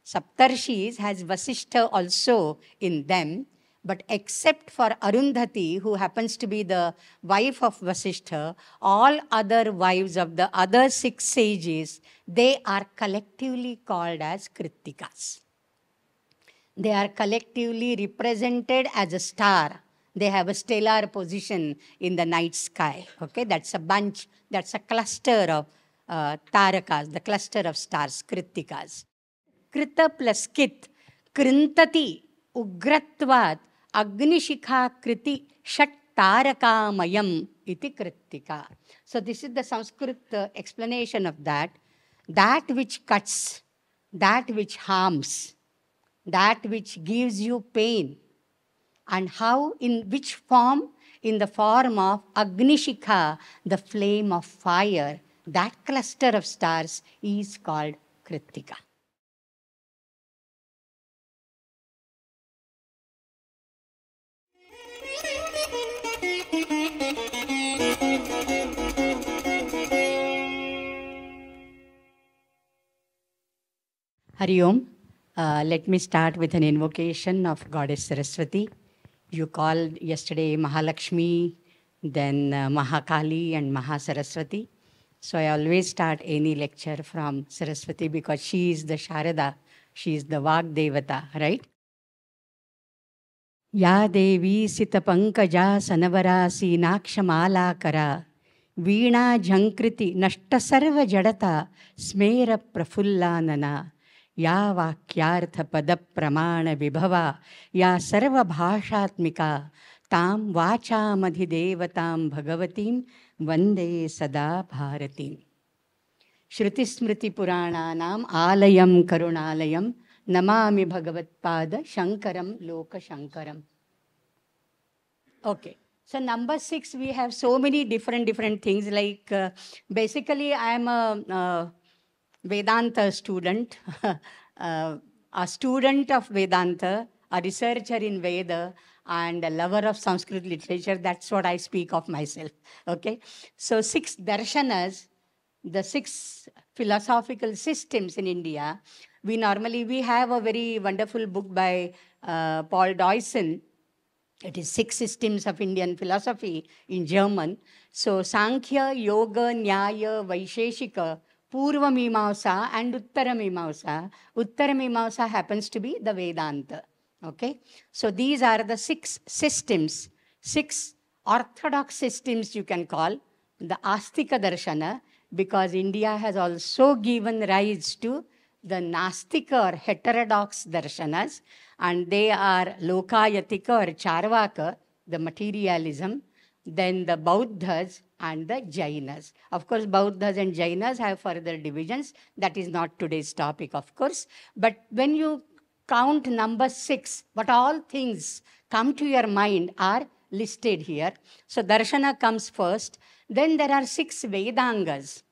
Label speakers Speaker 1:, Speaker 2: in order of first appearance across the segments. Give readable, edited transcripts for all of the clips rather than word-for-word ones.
Speaker 1: Saptarshis has Vasishtha also in them, but except for Arundhati, who happens to be the wife of Vasishtha, all other wives of the other 6 sages, they are collectively called as Krittikas. They are collectively represented as a star. They have a stellar position in the night sky. Okay, that's a bunch, that's a cluster of tarakas, the cluster of stars, Krittikas. Krita plus kit, krintati, ugratvat, agnishikha kriti, shat tarakamayam iti krittika. So this is the Sanskrit explanation of that. That which cuts, that which harms, that which gives you pain. And how, in which form? In the form of Agnishikha, the flame of fire. That cluster of stars is called Krittika. Hari Om. Let me start with an invocation of Goddess Saraswati. You called yesterday Mahalakshmi, then Mahakali and Mahasaraswati. So I always start any lecture from Saraswati because she is the Sharada, she is the Vag Devata, right? Ya Devi Sita Pankaja Sanavara Seenakshamala Kara Veena Jhankriti Nashta Sarva Jadata Smera Prafullanana Ya Vakyartha Pada Pramana Vibhava Ya Sarva Bhashatmika Tam Vachamadhi Devatam Bhagavatim Vande Sada Bharatim. Shruti Smriti Purananam Alayam Karunalayam Namami Bhagavatpada Shankaram Loka Shankaram. Okay. So number 6, we have so many different things. Like basically, I am a Vedanta student, a student of Vedanta, a researcher in Veda, and a lover of Sanskrit literature. That's what I speak of myself. Okay. So 6 darshanas, the 6 philosophical systems in India. We have a very wonderful book by Paul Deussen. It is 6 systems of Indian philosophy in German. So Sankhya, Yoga, Nyaya, Vaisheshika, Purva Mimamsa and Uttara Mimamsa. Uttara Mimamsa happens to be the Vedanta. Okay? So these are the 6 systems, 6 orthodox systems you can call, the Astika Darshana, because India has also given rise to the Nastika or heterodox darshanas, and they are Lokayatika or Charvaka, the materialism, then the Bauddhas and the Jainas. Of course, Bauddhas and Jainas have further divisions. That is not today's topic, of course. But when you count number 6, what all things come to your mind are listed here. So Darshana comes first. Then there are 6 Vedangas.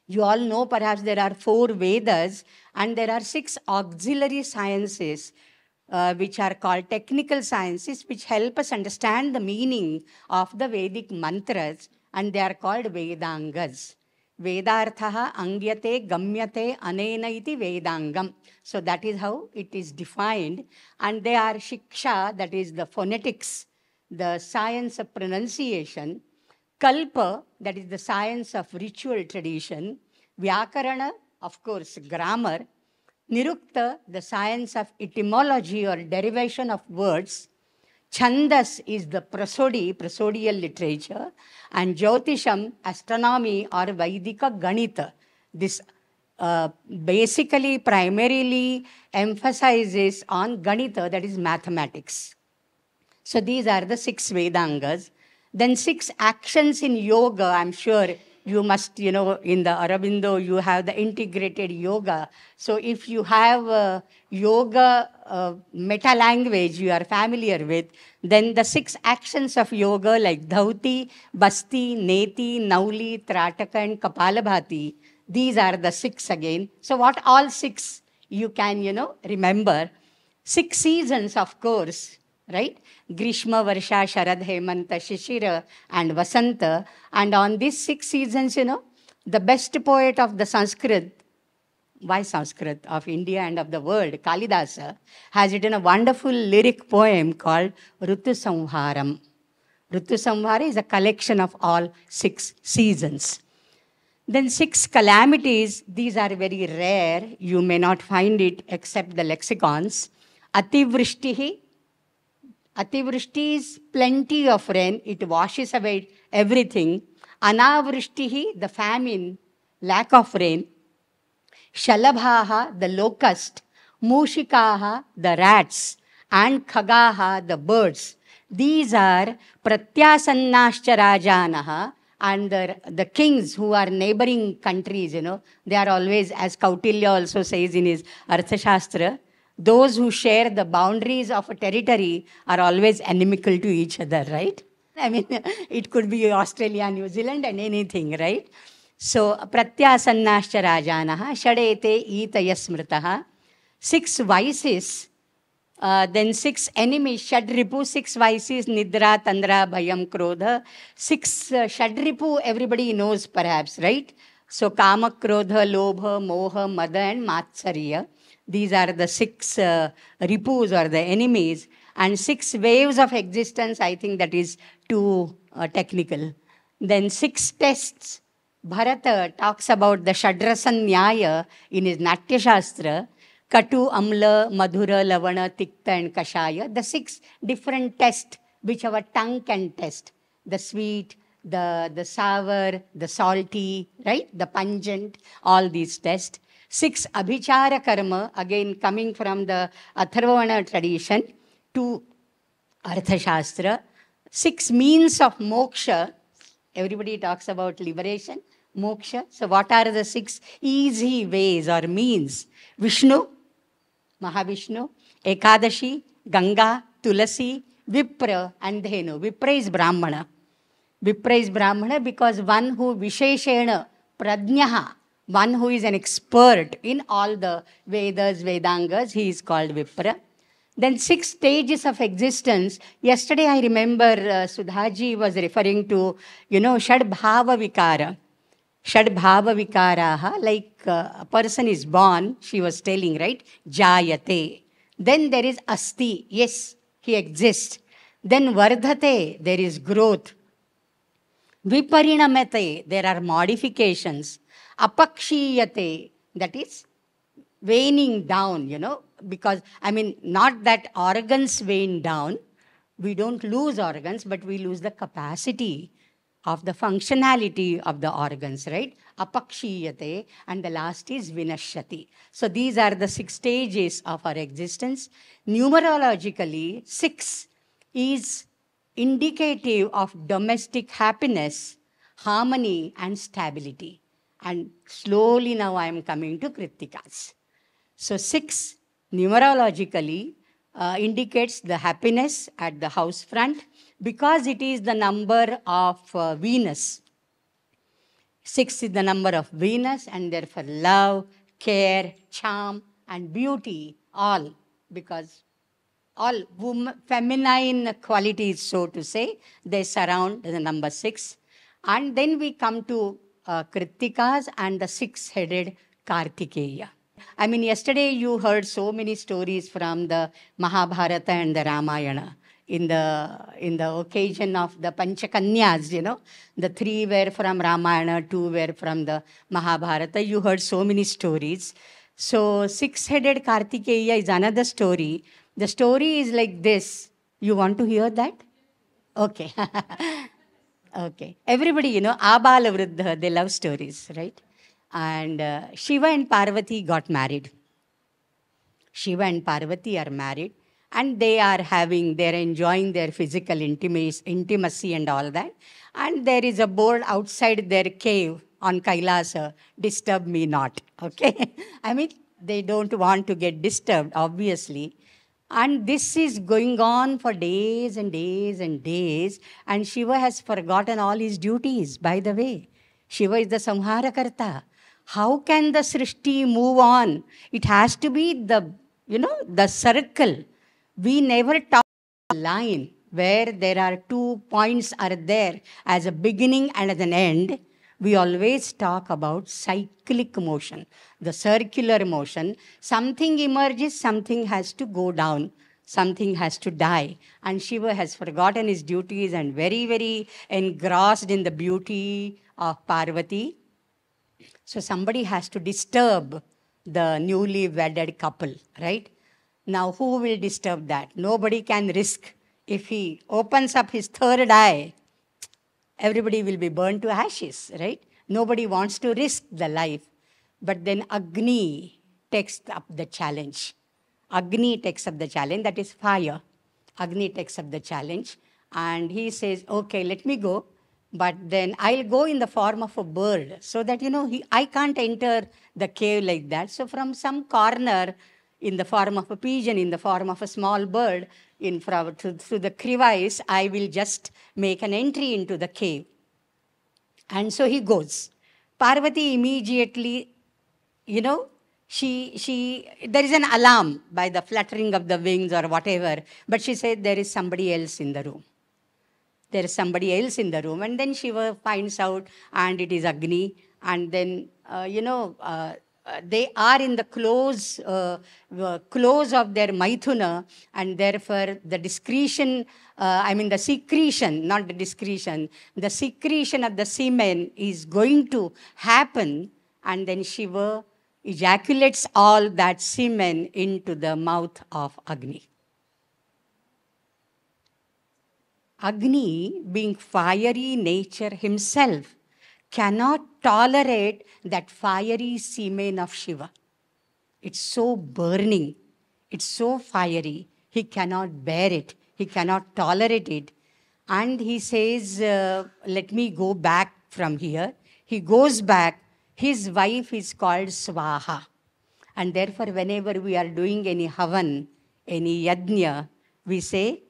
Speaker 1: You all know perhaps there are 4 Vedas and there are 6 auxiliary sciences which are called technical sciences, which help us understand the meaning of the Vedic mantras, and they are called Vedangas. Vedarthaha angyate gamyate anena iti Vedangam. So that is how it is defined. And they are Shiksha, that is the phonetics, the science of pronunciation. Kalpa, that is the science of ritual tradition. Vyakarana, of course, grammar. Nirukta, the science of etymology or derivation of words. Chandas is the prosodial literature. And Jyotisham, astronomy or Vaidika Ganita. This basically, primarily emphasizes on Ganita, that is mathematics. So these are the 6 Vedangas. Then 6 actions in yoga. I'm sure you must, in the Aurobindo, you have the integrated yoga. So if you have yoga meta language you are familiar with, then the 6 actions of yoga like Dhauti, Basti, Neti, Nauli, Trataka and Kapalabhati, these are the 6 again. So what all 6 you can, remember? 6 seasons, of course. Right? Grishma, Varsha, Sharad, Hemanta, Shishira, and Vasanta. And on these 6 seasons, the best poet of the Sanskrit, why Sanskrit, of India and of the world, Kalidasa, has written a wonderful lyric poem called Rutu Samharam. Rutu Samhara is a collection of all 6 seasons. Then 6 calamities, these are very rare. You may not find it except the lexicons. Ativrishtihi. Ativrishti is plenty of rain. It washes away everything. Anavrishtihi, the famine, lack of rain. Shalabhaha, the locust. Mushikaha, the rats. And Khagaha, the birds. These are Pratyasannascha Rajanaha, and the kings who are neighboring countries, they are always, as Kautilya also says in his Arthashastra, those who share the boundaries of a territory are always inimical to each other, right? I mean, it could be Australia, New Zealand, and anything, right? So, Pratyasannascha Rajanaha, Shadete Itaya Smritaha, 6 vices. Then 6 enemies, Shadripu, 6 vices, Nidra, Tandra, Bhayam, Krodha. 6 Shadripu, everybody knows perhaps, right? So Kama, Krodha, Lobha, Moha, Mada, and Matsarya. These are the 6 Ripus or the enemies. And 6 waves of existence, I think that is too technical. Then 6 tests. Bharata talks about the Shadrasa Nyaya in his Natya Shastra. Katu, Amla, Madhura, Lavana, Tikta, and Kashaya. The 6 different tests which our tongue can test. The sweet, the sour, the salty, right? The pungent, all these tests. 6 Abhichara Karma, again coming from the Atharvavana tradition to Arthashastra. 6 means of moksha. Everybody talks about liberation, moksha. So what are the 6 easy ways or means? Vishnu, Mahavishnu, Ekadashi, Ganga, Tulasi, Vipra, and Dhenu. Vipra is Brahmana. Vipra is Brahmana because one who Visheshena, Pradnyaha, one who is an expert in all the Vedas, Vedangas, he is called Vipra. Then 6 stages of existence. Yesterday I remember Sudhaji was referring to, Shad Bhava Vikara. Shad Bhava Vikaraha, like a person is born, she was telling, right? Jayate. Then there is Asti, yes, he exists. Then Vardhate, there is growth. Viparinamate, there are modifications. Apakshiyate, that is waning down, because, not that organs wane down. We don't lose organs, but we lose the capacity of the functionality of the organs, right? Apakshiyate, and the last is vinashyati. So these are the 6 stages of our existence. Numerologically, 6 is indicative of domestic happiness, harmony, and stability. And slowly now I am coming to Kritikas. So 6 numerologically indicates the happiness at the house front because it is the number of Venus. 6 is the number of Venus, and therefore love, care, charm, and beauty, all, because all feminine qualities, so to say, they surround the number 6. And then we come to Kritikas and the 6-headed Kartikeya. Yesterday you heard so many stories from the Mahabharata and the Ramayana. In the occasion of the Panchakanyas, the 3 were from Ramayana, 2 were from the Mahabharata. You heard so many stories. So 6-headed Kartikeya is another story. The story is like this. You want to hear that? Okay. Okay. Everybody, Abala Vriddha, they love stories, right? And Shiva and Parvati got married. Shiva and Parvati are married. And they're enjoying their physical intimacy and all that. And there is a board outside their cave on Kailasa, disturb me not, okay? They don't want to get disturbed, obviously. And this is going on for days and days and days. And Shiva has forgotten all his duties, by the way. Shiva is the Samharakarta. How can the Srishti move on? It has to be the circle. We never talk about a line where there are 2 points are there as a beginning and as an end. we always talk about cyclic motion, the circular motion. Something emerges, something has to go down, something has to die. And Shiva has forgotten his duties and very, very engrossed in the beauty of Parvati. So somebody has to disturb the newly wedded couple, right? Now, who will disturb that? Nobody can risk. If he opens up his third eye, everybody will be burned to ashes, right? Nobody wants to risk the life. But then Agni takes up the challenge. Agni takes up the challenge, that is fire. Agni takes up the challenge and he says, okay, let me go. But then I'll go in the form of a bird so that, I can't enter the cave like that. So from some corner, in the form of a pigeon, in the form of a small bird, through the crevice, I will just make an entry into the cave. And so he goes. Parvati immediately, there is an alarm by the fluttering of the wings or whatever, but she said there is somebody else in the room. There is somebody else in the room. And then Shiva finds out, and it is Agni. And then, they are in the close of their Maithuna, and therefore the secretion, not the discretion, the secretion of the semen is going to happen, and then Shiva ejaculates all that semen into the mouth of Agni. Agni, being fiery nature himself, cannot tolerate that fiery semen of Shiva. It's so burning. It's so fiery. He cannot bear it. He cannot tolerate it. And he says, let me go back from here. He goes back. His wife is called Swaha. And therefore, whenever we are doing any havan, any yajna, we say,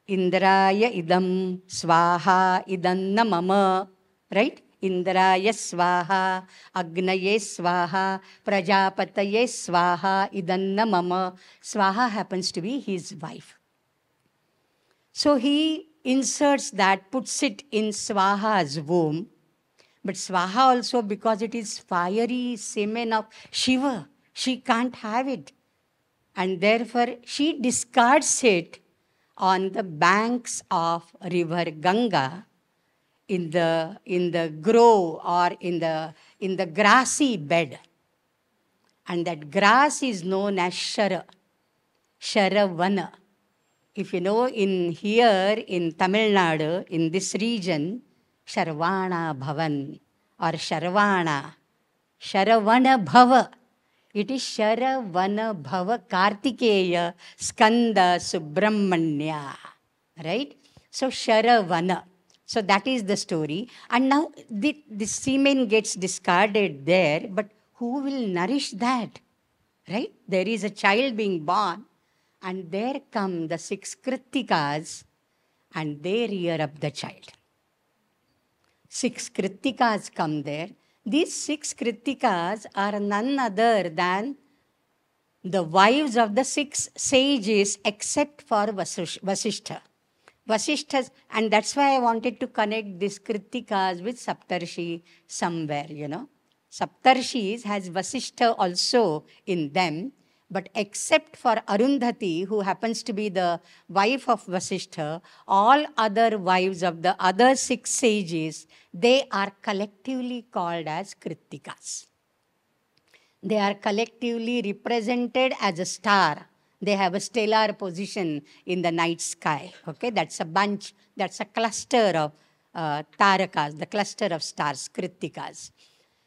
Speaker 1: Indraya idam swaha idanna mama, right? Indraya swaha, agnaye swaha, prajapataye swaha, idanna mama. Swaha happens to be his wife. So he inserts that, puts it in Swaha's womb. But Swaha also, because it is fiery semen of Shiva, she can't have it. And therefore, she discards it on the banks of river Ganga, in the grove or in the grassy bed. And that grass is known as Sharavana. If you know, in Tamil Nadu, in this region, Sharvana Bhavan or Sharavana Bhava. It is Sharavana Bhava Kartikeya Skanda Subramanya. Right? So Sharavana. So that is the story. And now the semen gets discarded there, but who will nourish that? Right? There is a child being born, and there come the 6 Krittikas, and they rear up the child. 6 Krittikas come there. These 6 Krittikas are none other than the wives of the 6 sages, except for Vasishtha. Vasishtha's, and that's why I wanted to connect these Krittikas with Saptarshi somewhere, Saptarshis has Vasishtha also in them, but except for Arundhati, who happens to be the wife of Vasishtha, all other wives of the other 6 sages, they are collectively called as Krittikas. They are collectively represented as a star. They have a stellar position in the night sky. Okay, that's a bunch, that's a cluster of tarakas, the cluster of stars, Krittikas.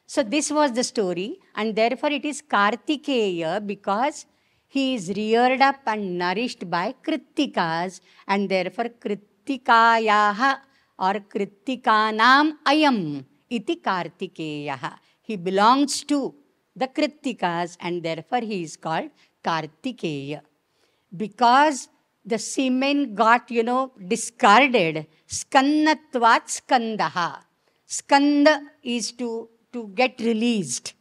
Speaker 1: So this was the story, and therefore it is Kartikeya because he is reared up and nourished by Krittikas, and therefore Krittikayaha or Krittikanam ayam iti Kartikeyaha. He belongs to the Krittikas, and therefore he is called Kartikeya. Because the semen got, discarded, skannatvat skandaha. Skanda is to get released,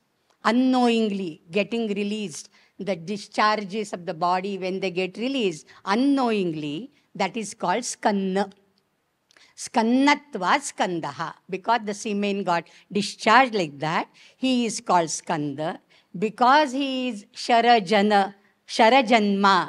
Speaker 1: unknowingly getting released. The discharges of the body, when they get released unknowingly, that is called skanna. Skannatva Skandaha. Because the semen got discharged like that, he is called Skanda. Because he is Sharajanma,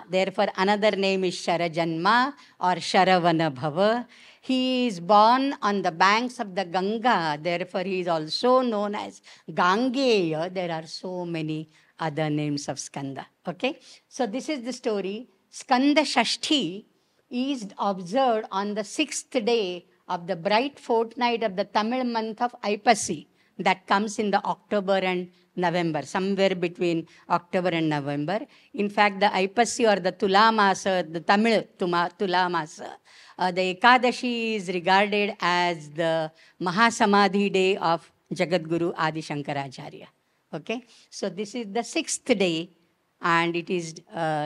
Speaker 1: therefore another name is Sharajanma or Sharavana Bhava. He is born on the banks of the Ganga, therefore he is also known as Gangeya. There are so many other names of Skanda. Okay, so this is the story. Skanda Shashti is observed on the 6th day of the bright fortnight of the Tamil month of Aipasi, that comes in the October and November, somewhere between October and November. In fact, the Aipasi or the Tula Masa, the Tamil Tula Masa, the Ekadashi is regarded as the Mahasamadhi day of Jagadguru Adi Shankaracharya. Okay, so this is the 6th day, and it is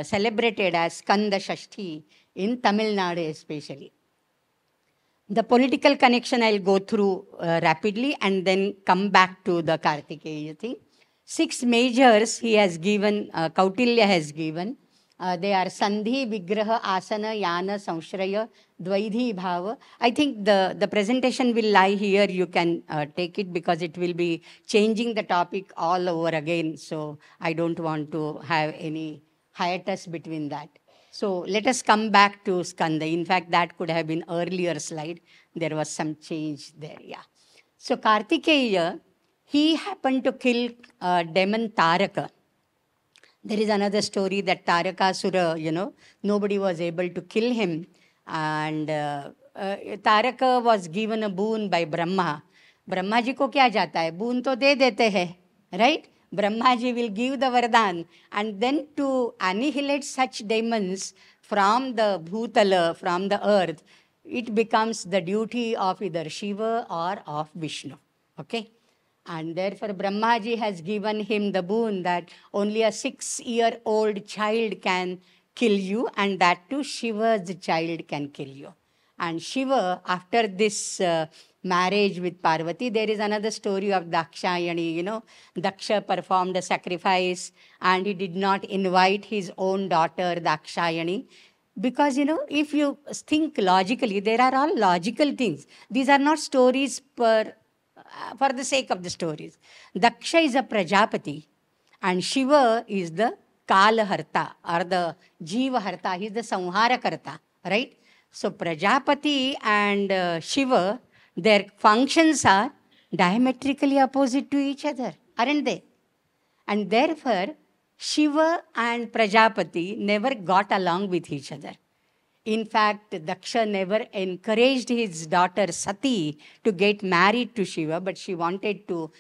Speaker 1: celebrated as Skanda Shashti in Tamil Nadu especially. The political connection I'll go through rapidly and then come back to the Kartikeya thing. 6 majors he has given, Kautilya has given. They are Sandhi, Vigraha, Asana, Yana, Samshraya, Dvaidhi, Bhava. I think the presentation will lie here. You can take it because it will be changing the topic all over again. So I don't want to have any hiatus between that. So let us come back to Skanda. In fact, that could have been earlier slide. There was some change there, yeah. So Kartikeya, he happened to kill demon Taraka. There is another story that Tarakasura, nobody was able to kill him. And Taraka was given a boon by Brahma. Brahma ji ko kya jata hai? Boon to de dete hai, right? Brahma ji will give the Vardhan. And then to annihilate such demons from the Bhutala, from the earth, it becomes the duty of either Shiva or of Vishnu. Okay? And therefore, Brahmaji has given him the boon that only a 6-year-old child can kill you, and that too Shiva's child can kill you. And Shiva, after this marriage with Parvati, there is another story of Dakshayani. Daksha performed a sacrifice and he did not invite his own daughter, Dakshayani. Because, if you think logically, there are all logical things. These are not stories for the sake of the stories. Daksha is a Prajapati and Shiva is the Kalaharta or the Jivaharta. He is the Samharakarta, right? So Prajapati and Shiva, their functions are diametrically opposite to each other, aren't they? And therefore, Shiva and Prajapati never got along with each other. In fact, Daksha never encouraged his daughter Sati to get married to Shiva, but she wanted to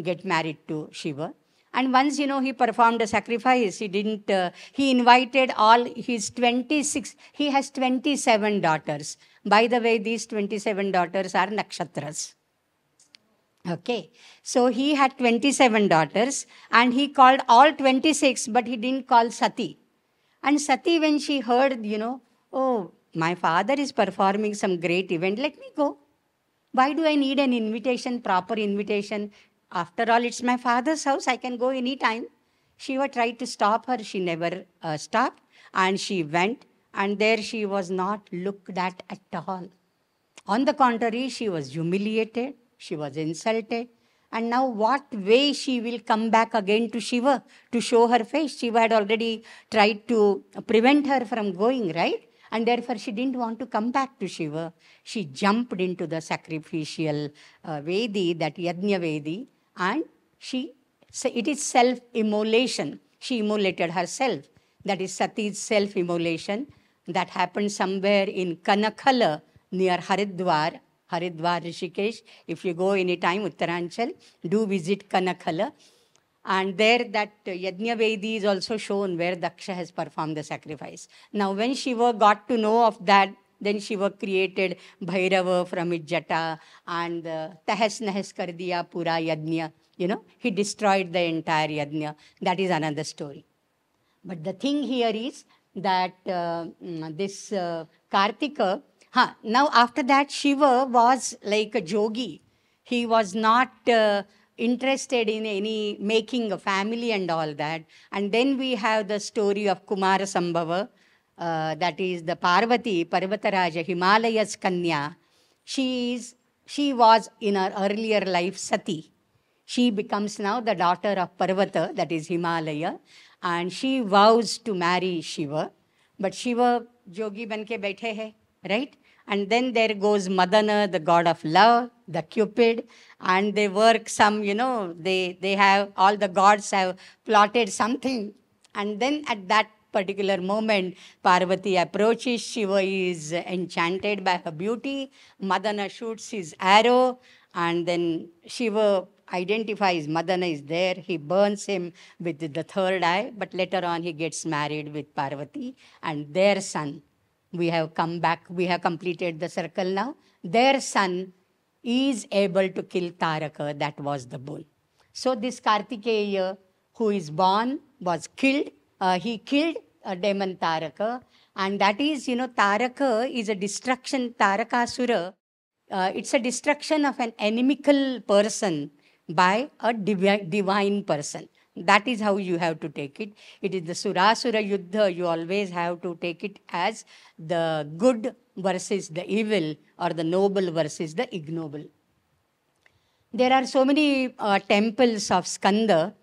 Speaker 1: get married to Shiva. And once, he performed a sacrifice. He invited all his 26, he has 27 daughters. By the way, these 27 daughters are nakshatras. Okay, so he had 27 daughters and he called all 26, but he didn't call Sati. And Sati, when she heard, oh, my father is performing some great event, let me go. Why do I need an invitation, proper invitation? After all, it's my father's house. I can go anytime. Shiva tried to stop her. She never stopped. And she went. And there she was not looked at all. On the contrary, she was humiliated. She was insulted. And now what way she will come back again to Shiva to show her face? Shiva had already tried to prevent her from going, right? And therefore she didn't want to come back to Shiva. She jumped into the sacrificial Vedi, that Yajna Vedi, and it is self-immolation. She immolated herself. That is Sati's self-immolation. That happened somewhere in Kanakhala near Haridwar, Rishikesh. If you go any time, Uttaranchal, do visit Kanakhala. And there that Yajna Vedi is also shown where Daksha has performed the sacrifice. Now when Shiva got to know of that, then Shiva created Bhairava from his jata and Tahes Nahes Kar Diya Pura Yajna. He destroyed the entire Yajna. That is another story. But the thing here is that this Kartika, now after that Shiva was like a jogi. He was not interested in any making a family and all that. And then we have the story of Kumara Sambhava, that is the Parvati, Parvataraja, Himalaya's Kanya. She is, she was in her earlier life Sati. She becomes now the daughter of Parvata, that is Himalaya, and she vows to marry Shiva. But Shiva jogi banke baithe hai, right? And then there goes Madana, the god of love, the Cupid, and they work some, they have, all the gods have plotted something. And then at that particular moment, Parvati approaches, Shiva is enchanted by her beauty, Madana shoots his arrow, and then Shiva identifies Madana is there. He burns him with the third eye, but later on he gets married with Parvati and their son. We have come back, we have completed the circle now. Their son is able to kill Taraka, that was the boon. So this Kartikeya, who is born, was killed. He killed demon Taraka. And that is, Taraka is a destruction, Tarakasura. It's a destruction of an inimical person by a divine person. That is how you have to take it. It is the Surasura Yuddha. You always have to take it as the good versus the evil, or the noble versus the ignoble. There are so many temples of Skanda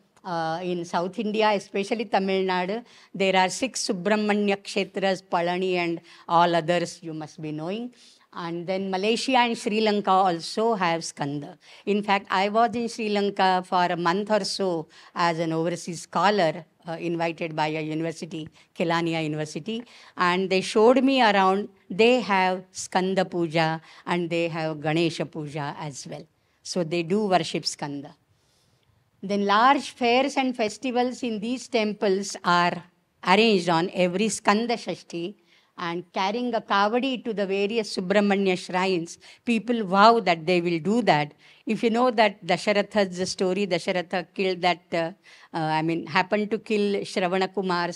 Speaker 1: in South India, especially Tamil Nadu. There are 6 Subramanya Kshetras, Palani and all others you must be knowing. And then Malaysia and Sri Lanka also have Skanda. In fact, I was in Sri Lanka for a month or so as an overseas scholar, invited by a university, Kelaniya University. And they showed me around, they have Skanda Puja and they have Ganesha Puja as well. So they do worship Skanda. Then large fairs and festivals in these temples are arranged on every Skanda Shashti, and carrying a kavadi to the various Subramanya shrines, people vow that they will do that. If you know that Dasharatha's story, Dasharatha killed that, happened to kill Shravana Kumar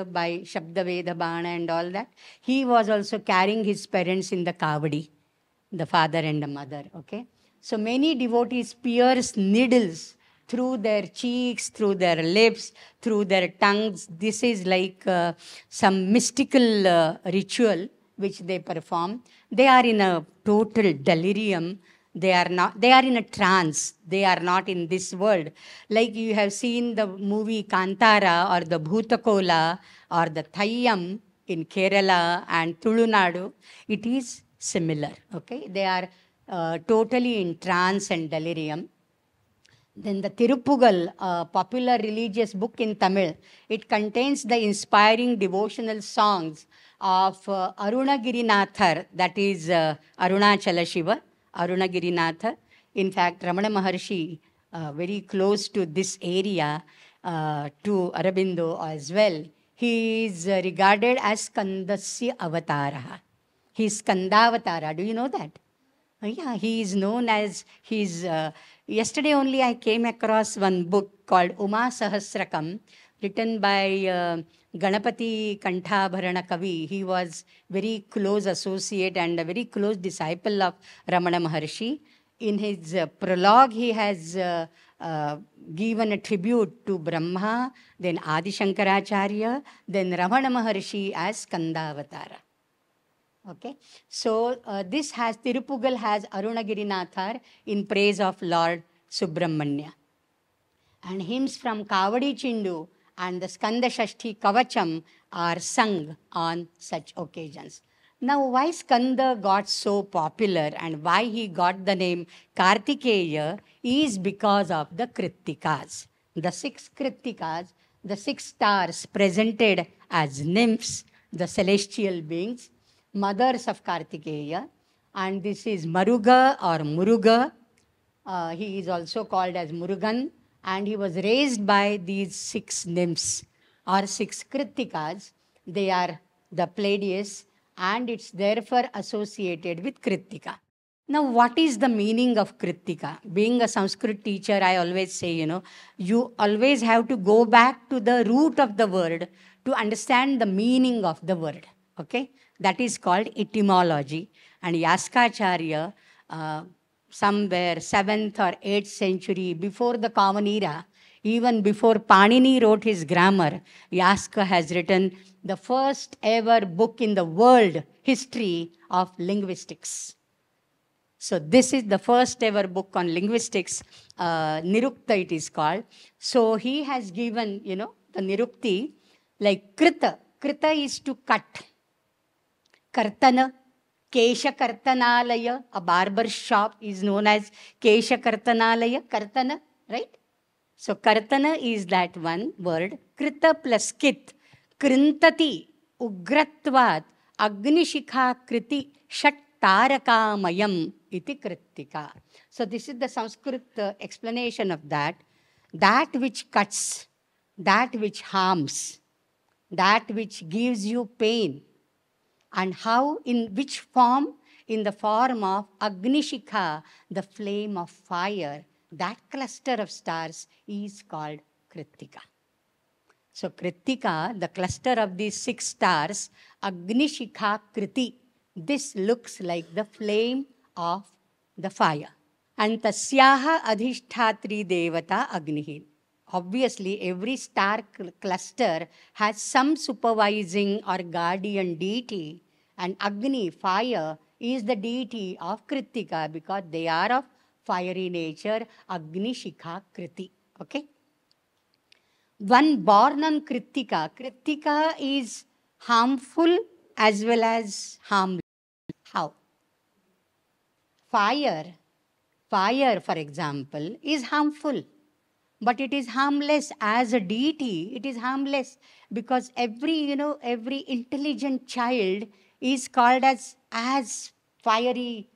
Speaker 1: by Shabda Veda Bana and all that. He was also carrying his parents in the kavadi, the father and the mother, okay? So many devotees pierce needles through their cheeks, through their lips, through their tongues. This is like some mystical ritual which they perform. They are in a total delirium. They are in a trance. They are not in this world. Like you have seen the movie Kantara or the Bhutakola or the Thayyam in Kerala and Tulunadu. It is similar, okay? They are totally in trance and delirium. Then the Tirupugal, a popular religious book in Tamil, it contains the inspiring devotional songs of Arunagirinathar, that is Arunachala Shiva, Arunagirinathar. In fact, Ramana Maharshi, very close to this area, to Aurobindo as well, he is regarded as Skandasya Avatara. He is Skandavatara. Do you know that? Yeah, he is known as, yesterday only I came across one book called Uma Sahasrakam, written by Ganapati Kanthabharana Kavi. He was very close associate and a very close disciple of Ramana Maharshi. In his prologue, he has given a tribute to Brahma, then Adi Shankaracharya, then Ramana Maharshi as Skandavatara. Okay, so this has, Tirupugal has Arunagirinathar in praise of Lord Subramanya. And hymns from Kavadi Chindu and the Skanda Shashti Kavacham are sung on such occasions. Now, why Skanda got so popular and why he got the name Kartikeya is because of the Krittikas. The 6 Krittikas, the 6 stars presented as nymphs, the celestial beings, mothers of Kartikeya, and this is Maruga or Muruga. He is also called as Murugan, and he was raised by these 6 nymphs or 6 Krittikas. They are the Pleiades, and it's therefore associated with Krittika. Now, what is the meaning of Krittika? Being a Sanskrit teacher, I always say, you always have to go back to the root of the word to understand the meaning of the word, okay? That is called etymology. And Yaskacharya, somewhere 7th or 8th century before the Common Era, Even before Panini wrote his grammar, Yaska has written the first ever book in the world history of linguistics. So this is the first ever book on linguistics, Nirukta it is called. So he has given, the Nirukti, like Krita. Krita is to cut. Kartana, Kesha Kartanalaya, a barber shop is known as Kesha Kartanalaya, Kartana, right? So Kartana is that one word. Krita plus Kit, Krintati, Ugratvat, Agnishikha Kriti, Shat Tarakamayam, iti Kritika. So this is the Sanskrit explanation of that. That which cuts, that which harms, that which gives you pain, and how, in which form? In the form of Agnishikha, the flame of fire. That cluster of stars is called Kritika. So Kritika, the cluster of these 6 stars, Agnishikha Kriti, this looks like the flame of the fire. And Tasyaha Adhishthatri Devata Agnihi. Obviously, every star cluster has some supervising or guardian deity, and Agni, fire, is the deity of Kritika because they are of fiery nature, Agni Shikha Kriti. Okay? One born on Kritika. Kritika is harmful as well as harmless. How? Fire, for example, is harmful. But it is harmless as a deity. It is harmless because every intelligent child is called as fiery,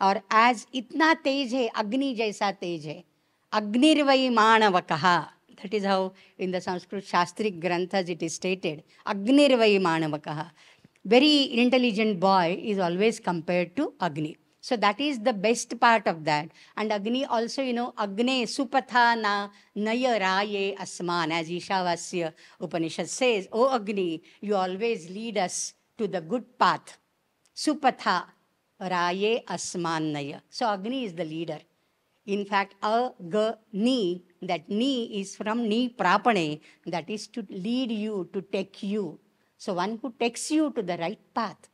Speaker 1: or as itna tej hai, Agni jaisa tej hai. Agnirvai manavakaha. That is how in the Sanskrit Shastric Granthas it is stated. Agnirvai manavakaha. Very intelligent boy is always compared to Agni. So that is the best part of that. And Agni also, Agne supatha na naya raye asman, as Ishavasya Upanishad says, O Agni, you always lead us to the good path. Supatha raye asman naya. So Agni is the leader. In fact, Agni, that ni is from ni prapane, that is to lead you, to take you. So one who takes you to the right path,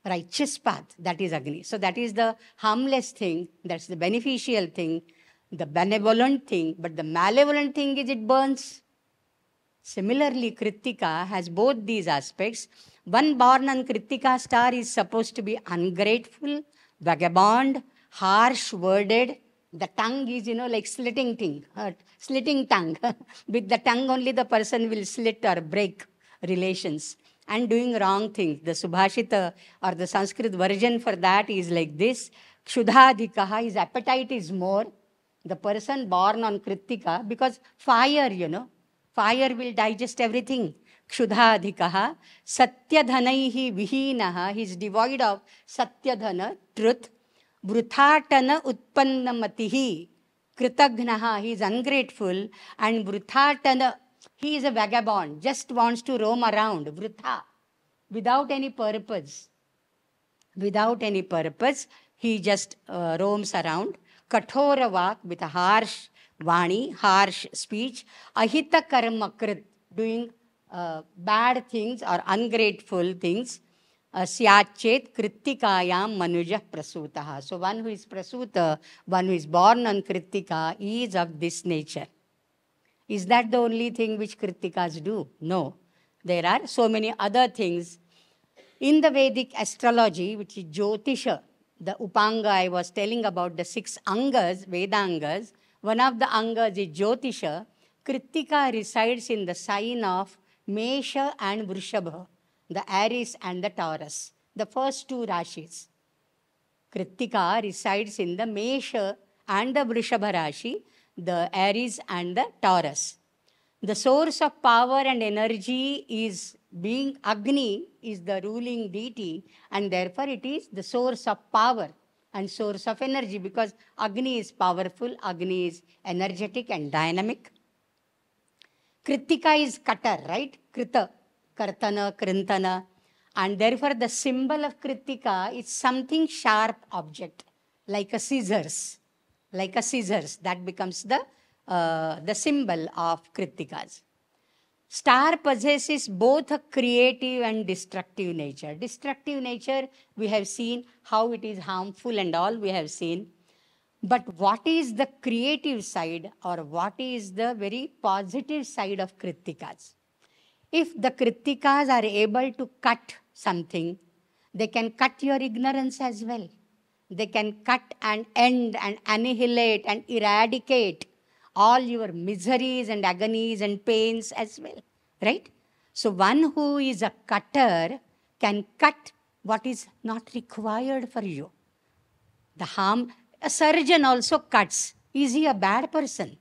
Speaker 1: righteous path, that is Agni. So that is the harmless thing, that's the beneficial thing, the benevolent thing, but the malevolent thing is it burns. Similarly, Kritika has both these aspects. One born on Kritika star is supposed to be ungrateful, vagabond, harsh-worded. The tongue is, like slitting tongue. With the tongue only the person will slit or break relations. And doing wrong things. The Subhashita or the Sanskrit version for that is like this. Kshudhadhikaha, his appetite is more. The person born on Kritika, because fire, fire will digest everything. Kshudhadhikaha, satyadhanaihi vihinaha, he is devoid of satyadhana, truth. Vruthatana utpannamatihi, kritagnaha, he is ungrateful. And vruthatana, he is a vagabond, just wants to roam around, vrutha, without any purpose. Without any purpose, he just roams around. Kathora vak, with a harsh vani, harsh speech. Ahita karma krit, doing bad things or ungrateful things. Syachet kritikayam manuja prasutaha. So one who is prasuta, one who is born on kritika, is of this nature. Is that the only thing which Kritikas do? No. There are so many other things. In the Vedic astrology, which is Jyotisha, the Upanga I was telling about, the 6 Angas, Vedangas, one of the Angas is Jyotisha. Kritika resides in the sign of Mesha and Vrishabha, the Aries and the Taurus, the first 2 Rashis. Kritika resides in the Mesha and the Vrishabha Rashi, the Aries and the Taurus. The source of power and energy is being Agni, is the ruling deity, and therefore it is the source of power and source of energy, because Agni is powerful, Agni is energetic and dynamic. Kritika is cutter, right? Krita, Kartana, Krintana. And therefore the symbol of Kritika is something sharp object, like a scissors. Like a scissors, that becomes the the symbol of Krittikas. Star possesses both a creative and destructive nature. Destructive nature, we have seen how it is harmful and all we have seen. But what is the creative side, or what is the very positive side of Krittikas? If the Krittikas are able to cut something, they can cut your ignorance as well. They can cut and end and annihilate and eradicate all your miseries and agonies and pains as well. Right? So one who is a cutter can cut what is not required for you. The harm, a surgeon also cuts. Is he a bad person?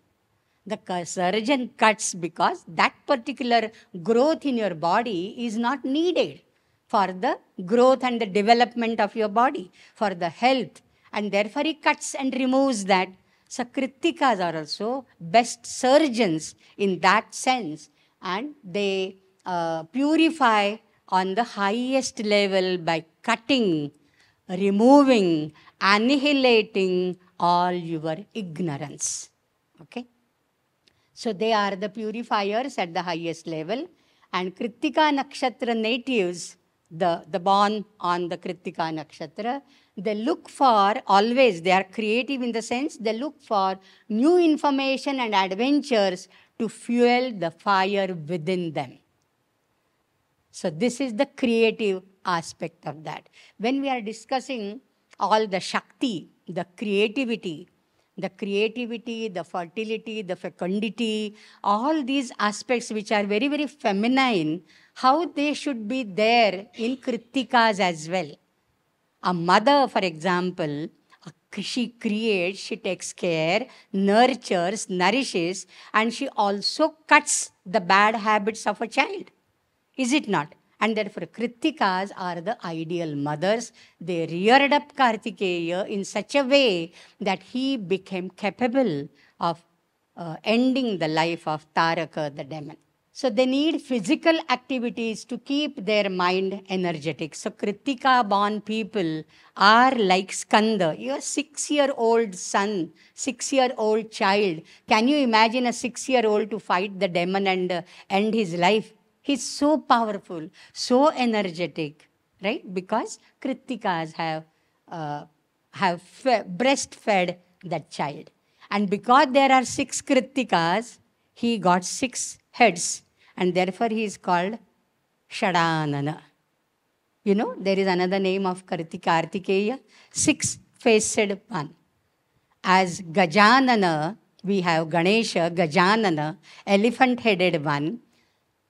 Speaker 1: The surgeon cuts because that particular growth in your body is not needed for the growth and the development of your body, for the health. And therefore he cuts and removes that. So Krittikas are also best surgeons in that sense. And they purify on the highest level by cutting, removing, annihilating all your ignorance. Okay? So they are the purifiers at the highest level. And Krittika Nakshatra natives, the born on the Krittika Nakshatra, they look for always, they are creative in the sense they look for new information and adventures to fuel the fire within them. So this is the creative aspect of that. When we are discussing all the Shakti, the creativity, the fertility, the fecundity, all these aspects which are very, very feminine, how they should be there in Krittikas as well. A mother, for example, she creates, she takes care, nurtures, nourishes, and she also cuts the bad habits of a child. Is it not? And therefore, Krittikas are the ideal mothers. They reared up Kartikeya in such a way that he became capable of ending the life of Taraka, the demon. So they need physical activities to keep their mind energetic. So Krittika-born people are like Skanda. Your 6-year-old son, 6-year-old child. Can you imagine a 6-year-old to fight the demon and end his life? He's so powerful, so energetic, right? Because Krittikas have breastfed that child. And because there are 6 Krittikas, he got 6 heads. And therefore he is called Shadanana. You know, there is another name of Kartikeya, 6-faced one. As Gajanana, we have Ganesha, Gajanana, elephant-headed one.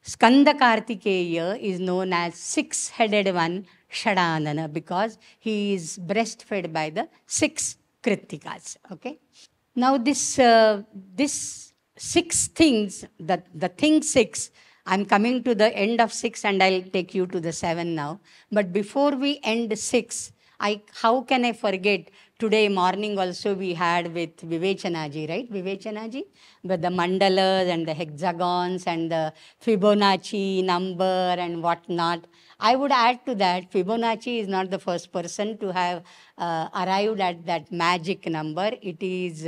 Speaker 1: Skanda Kartikeya is known as 6-headed one, Shadanana, because he is breastfed by the 6 Krittikas. Okay. Now this 6 things, the thing 6, I'm coming to the end of 6 and I'll take you to the 7 now. But before we end 6, how can I forget? Today morning also we had with Vivechanaji, right? Vivechanaji, with the mandalas and the hexagons and the Fibonacci number and whatnot. I would add to that, Fibonacci is not the first person to have arrived at that magic number. It is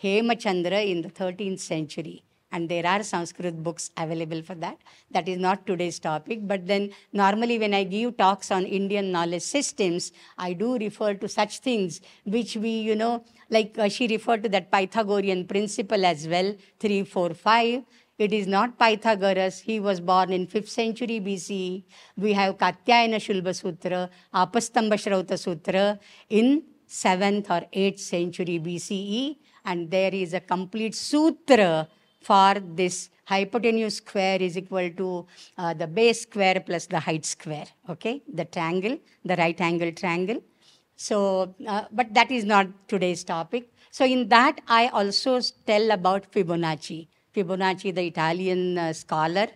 Speaker 1: Hemachandra in the 13th century. And there are Sanskrit books available for that. That is not today's topic. But then normally when I give talks on Indian knowledge systems, I do refer to such things which we, like she referred to that Pythagorean principle as well, 3, 4, 5. It is not Pythagoras. He was born in 5th century BCE. We have Katyayana Shulba Sutra, Apastamba Shrauta Sutra in 7th or 8th century BCE. And there is a complete sutra for this hypotenuse square is equal to the base square plus the height square. Okay, the triangle, the right angle triangle. So, but that is not today's topic. So in that, I also tell about Fibonacci. Fibonacci, the Italian scholar,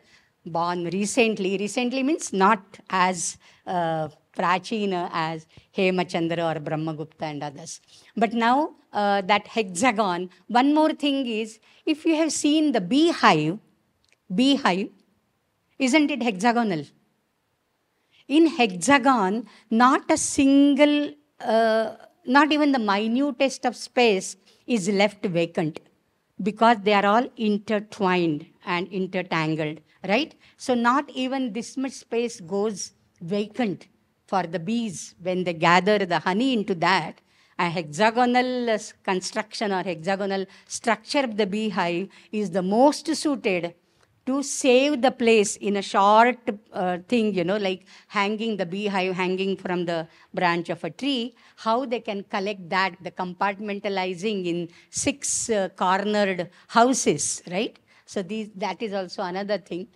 Speaker 1: born recently. Recently means not as Prachina as Hemachandra or Brahmagupta and others. But now that hexagon, one more thing is, if you have seen the beehive, isn't it hexagonal? In hexagon, not a single, not even the minutest of space is left vacant. because they are all intertwined and intertangled, right? So not even this much space goes vacant for the bees when they gather the honey into that. A hexagonal construction or hexagonal structure of the beehive is the most suited to save the place in a short thing, like hanging the beehive hanging from the branch of a tree, how they can collect that, the compartmentalizing in six cornered houses, right? So that is also another thing.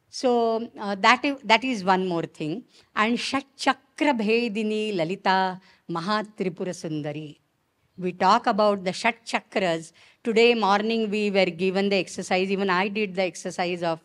Speaker 1: So that is one more thing. And Shat Chakra Bhedini Lalita Mahatripura Sundari. We talk about the Shat Chakras. Today morning we were given the exercise. Even I did the exercise of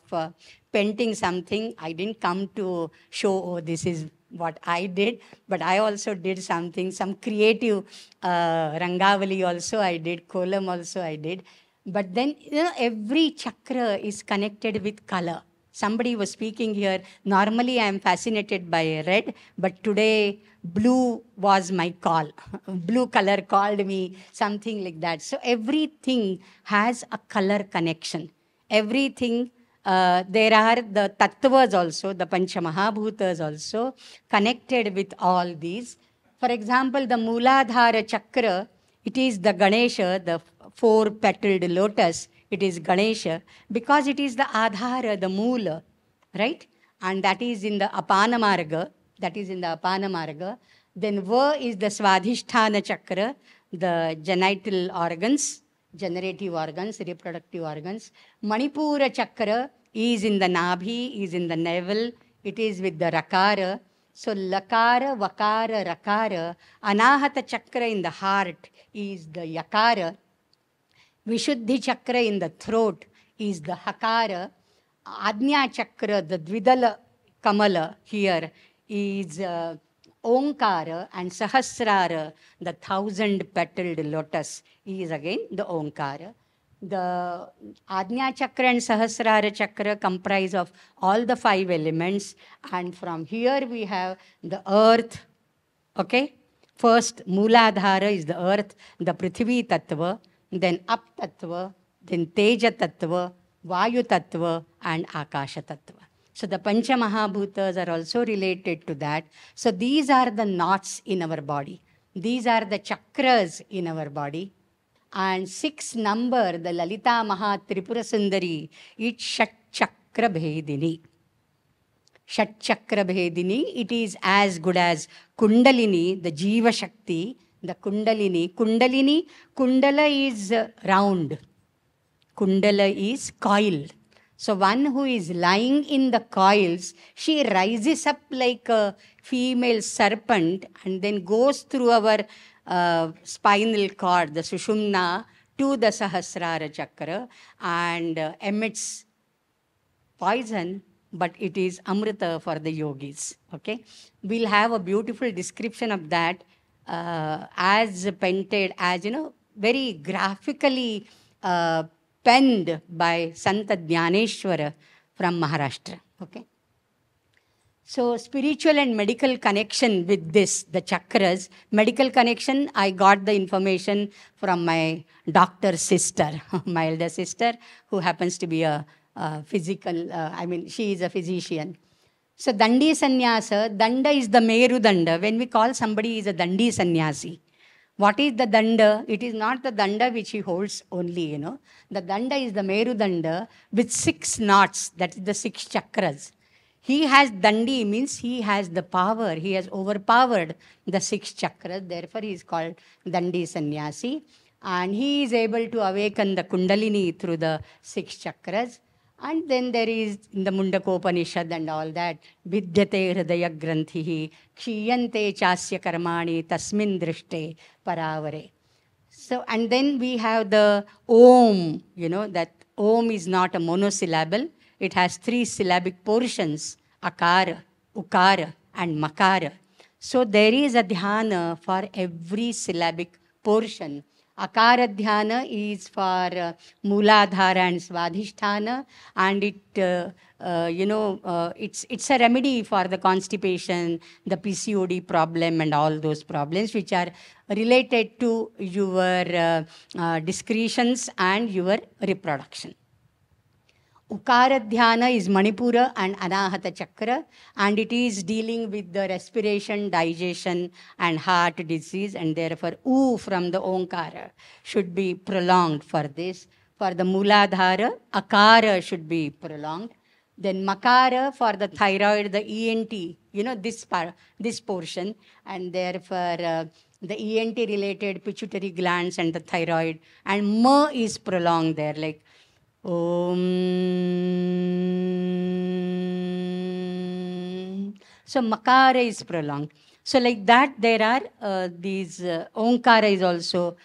Speaker 1: painting something. I didn't come to show, oh, this is what I did, but I also did something, some creative Rangavali also I did, Kolam also I did. But then, every chakra is connected with color. Somebody was speaking here. Normally, I am fascinated by red, but today, blue was my call. Blue color called me, something like that. So, everything has a color connection. Everything, there are the tattvas also, the Panchamahabhutas also, connected with all these. For example, the Mooladhara chakra, it is the Ganesha, the four-petaled lotus. It is Ganesha because it is the Adhara, the Moola, right? And that is in the Apana Marga. That is in the Apana Marga. Then Va is the Swadhisthana chakra, the genital organs, generative organs, reproductive organs. Manipura chakra is in the Nabhi, is in the navel. It is with the Rakara. So Lakara, Vakara, Rakara. Anahata chakra in the heart is the Yakara. Vishuddhi chakra in the throat is the Hakara. Ajna chakra, the Dvidala Kamala here is Omkara, and Sahasrara, the 1,000-petaled lotus, is again the Omkara. The Ajna chakra and Sahasrara chakra comprise of all the 5 elements, and from here we have the earth, okay? First, Mooladhara is the earth, the Prithvi Tattva, then Ap Tattva, then Teja Tattva, Vayu Tattva, and Akasha Tattva. So the Pancha Mahabhutas are also related to that. So these are the knots in our body. These are the chakras in our body. And 6 number, the Lalita Maha Tripura Sundari, it's Shat Chakra Bhedini. Shat Chakra Bhedini, it is as good as Kundalini, the Jiva Shakti, the Kundalini. Kundala is round. Kundala is coiled. So one who is lying in the coils, she rises up like a female serpent and then goes through our spinal cord, the Sushumna, to the Sahasrara chakra and emits poison, but it is Amrita for the yogis. Okay, we'll have a beautiful description of that as painted, as very graphically penned by Santa Jnaneshwara from Maharashtra. Okay. So spiritual and medical connection with this, the chakras. Medical connection, I got the information from my doctor sister, my elder sister, who happens to be a she is a physician. So Dandi Sannyasa, Danda is the Meru Danda. When we call somebody is a Dandi Sannyasi. What is the Danda? It is not the Danda which he holds only, The Danda is the Meru Danda with 6 knots, that is the 6 chakras. He has Dandi, means he has the power, he has overpowered the 6 chakras, therefore he is called Dandi Sannyasi. And he is able to awaken the Kundalini through the 6 chakras. And then there is in the Mundakopanishad and all that, Vidyate Hridaya Granthihi, Kshiyante Chasya Karmani, Tasmin Drishte Paravare. So, and then we have the Om, that Om is not a monosyllable. It has 3 syllabic portions, Akara, Ukara, and Makara. So there is a dhyana for every syllabic portion. Akara Dhyana is for Mooladhara and Svadhisthana, and it's a remedy for the constipation, the PCOD problem, and all those problems which are related to your discretions and your reproduction. Ukara Dhyana is Manipura and Anahata Chakra, and it is dealing with the respiration, digestion, and heart disease, and therefore U from the Omkara should be prolonged for this. For the Mooladhara, Akara should be prolonged. Then Makara for the thyroid, the ENT, this portion, and therefore the ENT related pituitary glands and the thyroid, and Ma is prolonged there, like Om. So Makara is prolonged. So like that, there are these Omkara is also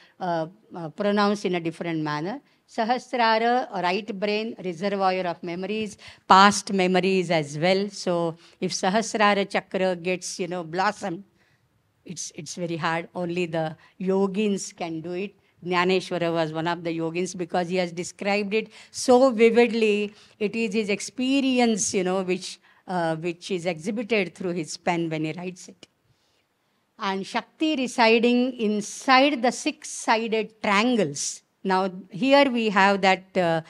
Speaker 1: pronounced in a different manner. Sahasrara, right brain, reservoir of memories, past memories as well. So if Sahasrara chakra gets, blossomed, it's very hard. Only the yogins can do it. Jnaneshwara was one of the yogins because he has described it so vividly. It is his experience, which is exhibited through his pen when he writes it. And Shakti residing inside the six-sided triangles. Now, here we have that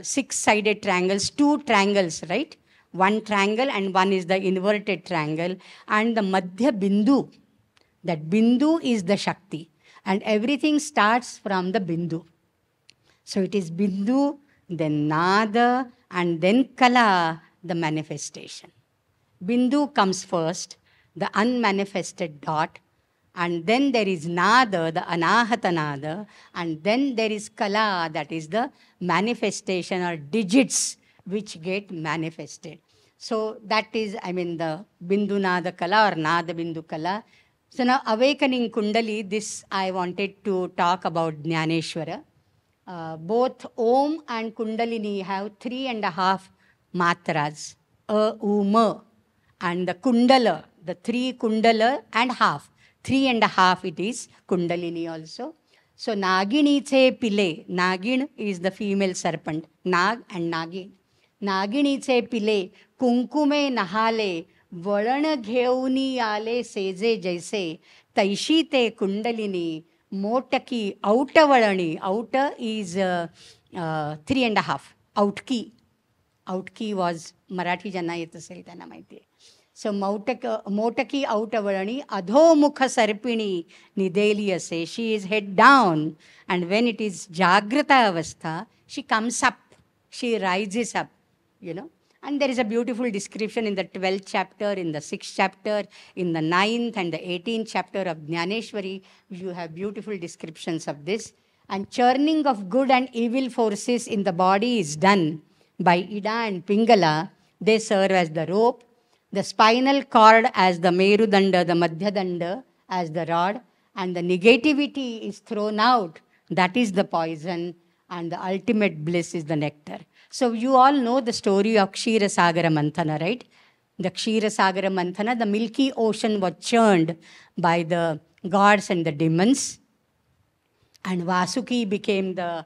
Speaker 1: six-sided triangles, two triangles, right? One triangle and one is the inverted triangle. And the Madhya Bindu, that Bindu is the Shakti. And everything starts from the Bindu. So it is Bindu, then Nada, and then Kala, the manifestation. Bindu comes first, the unmanifested dot, and then there is Nada, the Anahata Nada, and then there is Kala, that is the manifestation or digits which get manifested. So that is, the Bindu Nada Kala or Nada Bindu Kala. So now awakening Kundali, this I wanted to talk about Jnaneshwara. Both Om and Kundalini have 3.5 matras, Ma, and the Kundala, the 3 Kundala and half, 3.5 it is Kundalini also. So Nagini che pile, Nagin is the female serpent, Nag and Nagin. Nagini che pile, kunkume nahale, वळण घेऊनी आले सेजे जैसे तैशी ते कुंडलिनी मोटकी औटवळणी Aut is 3.5 औटकी औटकी was Marathi ज्यांना येत असेल त्यांना माहिती आहे. So मोटकी औटवळणी अधोमुख सर्पिणी निदेली असे, she is head down, and when it is jagrata avastha, she comes up, she rises up, And there is a beautiful description in the 12th chapter, in the 6th chapter, in the 9th and the 18th chapter of Jnaneshwari. You have beautiful descriptions of this. And churning of good and evil forces in the body is done by Ida and Pingala. They serve as the rope, the spinal cord as the Merudanda, the Madhyadanda as the rod, and the negativity is thrown out. That is the poison, and the ultimate bliss is the nectar. So you all know the story of Ksheerasagara Manthana, right? The Ksheerasagara Manthana, the milky ocean was churned by the gods and the demons. And Vasuki became the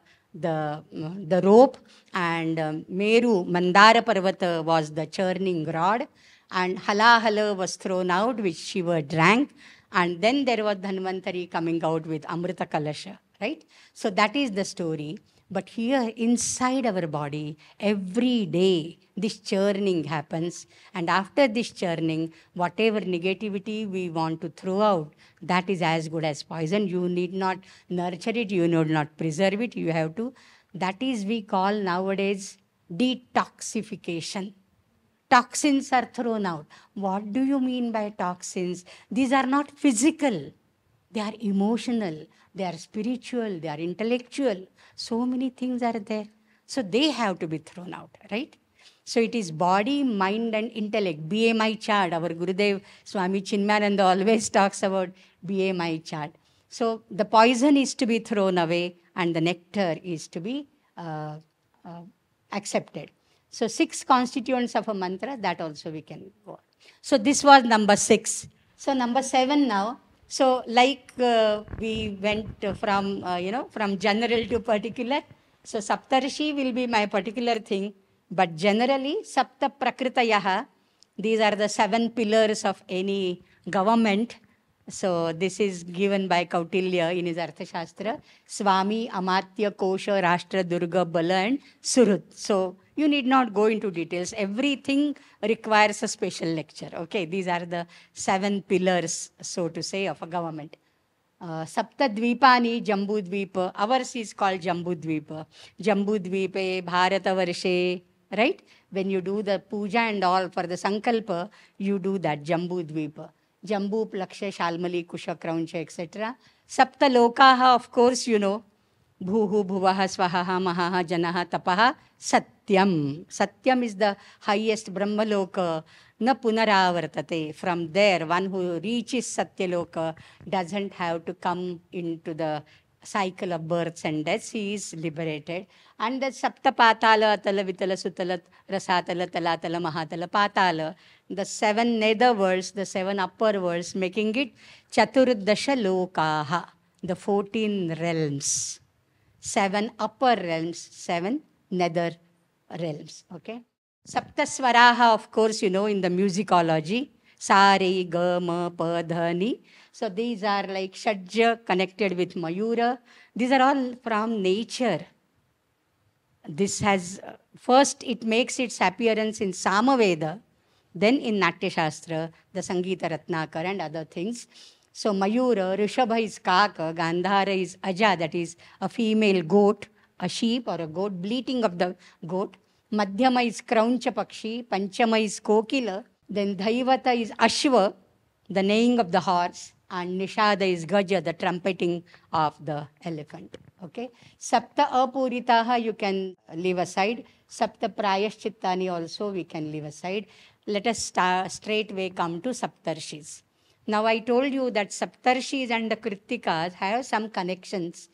Speaker 1: rope, and Meru, Mandara Parvata was the churning rod, and Halahala was thrown out, which Shiva drank. And then there was Dhanvantari coming out with Amrita Kalasha, right? So that is the story. But here inside our body, every day, this churning happens. And after this churning, whatever negativity we want to throw out, that is as good as poison. You need not nurture it. You need not preserve it. You have to. That is we call nowadays detoxification. Toxins are thrown out. What do you mean by toxins? These are not physical. They are emotional. They are spiritual. They are intellectual. So many things are there. So they have to be thrown out, right? So it is body, mind, and intellect. BMI chart. Our Gurudev Swami Chinmayananda always talks about BMI chart. So the poison is to be thrown away and the nectar is to be accepted. So 6 constituents of a mantra, that also we can go on. So this was number 6. So number 7 now. So like we went from, from general to particular. So Saptarshi will be my particular thing. But generally, Sapta Prakritayaha, these are the 7 pillars of any government. So this is given by Kautilya in his Arthashastra. Swami, Amatya, Kosha, Rashtra, Durga, Bala and Surut. So you need not go into details. Everything requires a special lecture. Okay, these are the 7 pillars, so to say, of a government. Saptadvipani Jambudvipa. Ours is called Jambudvipa. Jambudvipe, Bharatavarshe, right? When you do the puja and all for the Sankalpa, you do that Jambudvipa. Jambu, Plaksha, Shalmali, Kusha, Krauncha, etc. Sapta Lokaha, of course, you know. Bhuhu, Bhuvaha, Swahaha, Mahaha, Janaha, Tapaha, Satyam. Satyam is the highest Brahmaloka. Na punaravartate. From there, one who reaches Satyaloka doesn't have to come into the cycle of births and deaths. He is liberated. And the Saptapatala, Atala, Vitala, Sutala, Rasatala, Talatala, Mahatala, Patala, the 7 nether worlds, the 7 upper worlds, making it Chaturdasha Lokaha, the 14 realms. 7 upper realms, 7 nether realms. Okay. Saptaswaraha, of course, you know, in the musicology, sa, re, ga, ma, pa, dha, ni. So these are like Shadja connected with Mayura. These are all from nature. This has, first it makes its appearance in Samaveda, then in Natya Shastra, the Sangeeta Ratnakar and other things. So Mayura, Rishabha is Kaka, Gandhara is Aja, that is a female goat, a sheep or a goat, bleating of the goat. Madhyama is Krauncha Pakshi, Panchama is Kokila, then Dhaivata is Ashva, the neighing of the horse, and Nishada is Gaja, the trumpeting of the elephant. Okay. Sapta Apuritaha you can leave aside. Sapta Prayaschittani also we can leave aside. Let us straightway come to Saptarshis. Now I told you that Saptarshis and the Kritikas have some connections.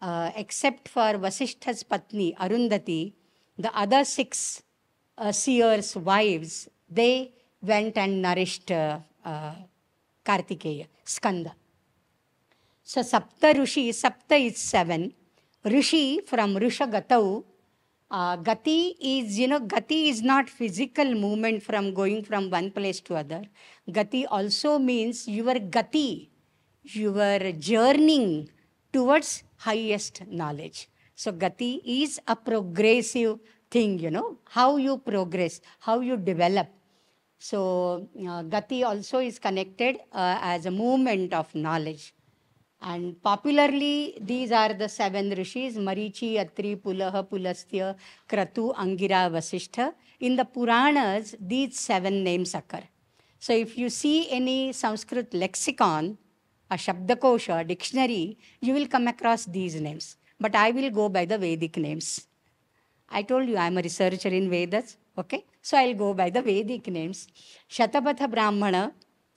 Speaker 1: Except for Vasishtha's Patni, Arundhati, the other 6 seers' wives, they went and nourished Kartikeya, Skanda. So Sapta Rushi, Sapta is 7. Rishi from Risha Gatau. Gati is, Gati is not physical movement from going from one place to other. Gati also means your Gati, your journeying towards highest knowledge. So Gati is a progressive thing, how you progress, how you develop. So Gati also is connected as a movement of knowledge. And popularly, these are the 7 rishis, Marichi, Atri, Pulaha, Pulastya, Kratu, Angira, Vasishtha. In the Puranas, these 7 names occur. So if you see any Sanskrit lexicon, a Shabdakosha, a dictionary, you will come across these names. But I will go by the Vedic names. I told you I am a researcher in Vedas. Okay? So I'll go by the Vedic names. Shatapatha Brahmana,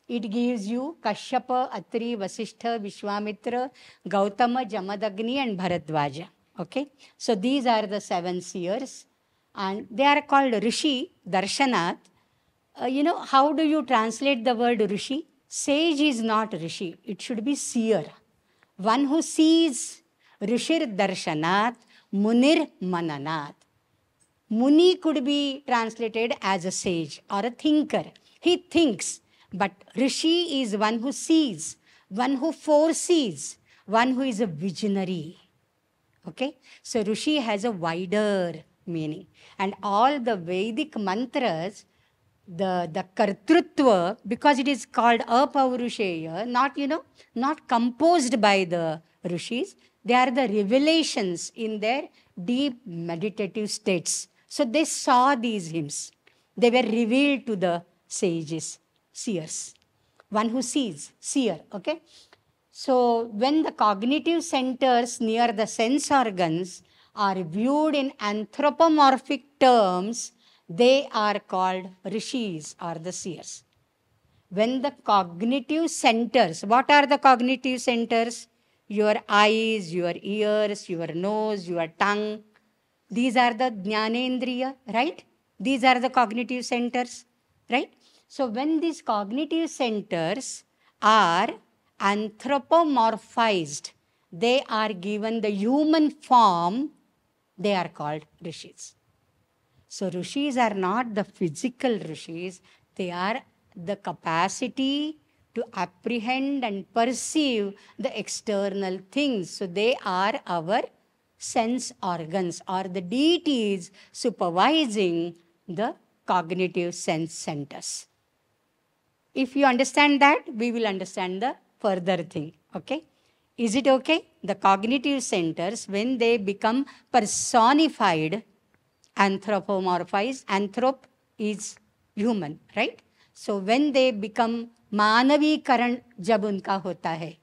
Speaker 1: it gives you Kashyapa, Atri, Vasishtha, Vishwamitra, Gautama, Jamadagni and Bharadwaja. Okay? So these are the 7 seers. And they are called Rishi, Darshanat. How do you translate the word Rishi? Sage is not Rishi. It should be seer. One who sees. Rishir Darshanat, Munir Mananat. Muni could be translated as a sage or a thinker. He thinks. But Rishi is one who sees, one who foresees, one who is a visionary. Okay? So Rishi has a wider meaning. And all the Vedic mantras, the Kartrutva, because it is called Apaurusheya, not composed by the Rishis, they are the revelations in their deep meditative states. So they saw these hymns. They were revealed to the sages. Seers, one who sees, seer, okay? So when the cognitive centers near the sense organs are viewed in anthropomorphic terms, they are called rishis or the seers. When the cognitive centers, what are the cognitive centers? Your eyes, your ears, your nose, your tongue. These are the jnanendriya, right? These are the cognitive centers, right? So when these cognitive centers are anthropomorphized, they are given the human form, they are called rishis. So rishis are not the physical rishis, they are the capacity to apprehend and perceive the external things. So they are our sense organs or the deities supervising the cognitive sense centers. If you understand that, we will understand the further thing. Okay? Is it okay? The cognitive centers, when they become personified, anthropomorphized, anthrop is human, right? So when they become manavikaran jab unka hota hai,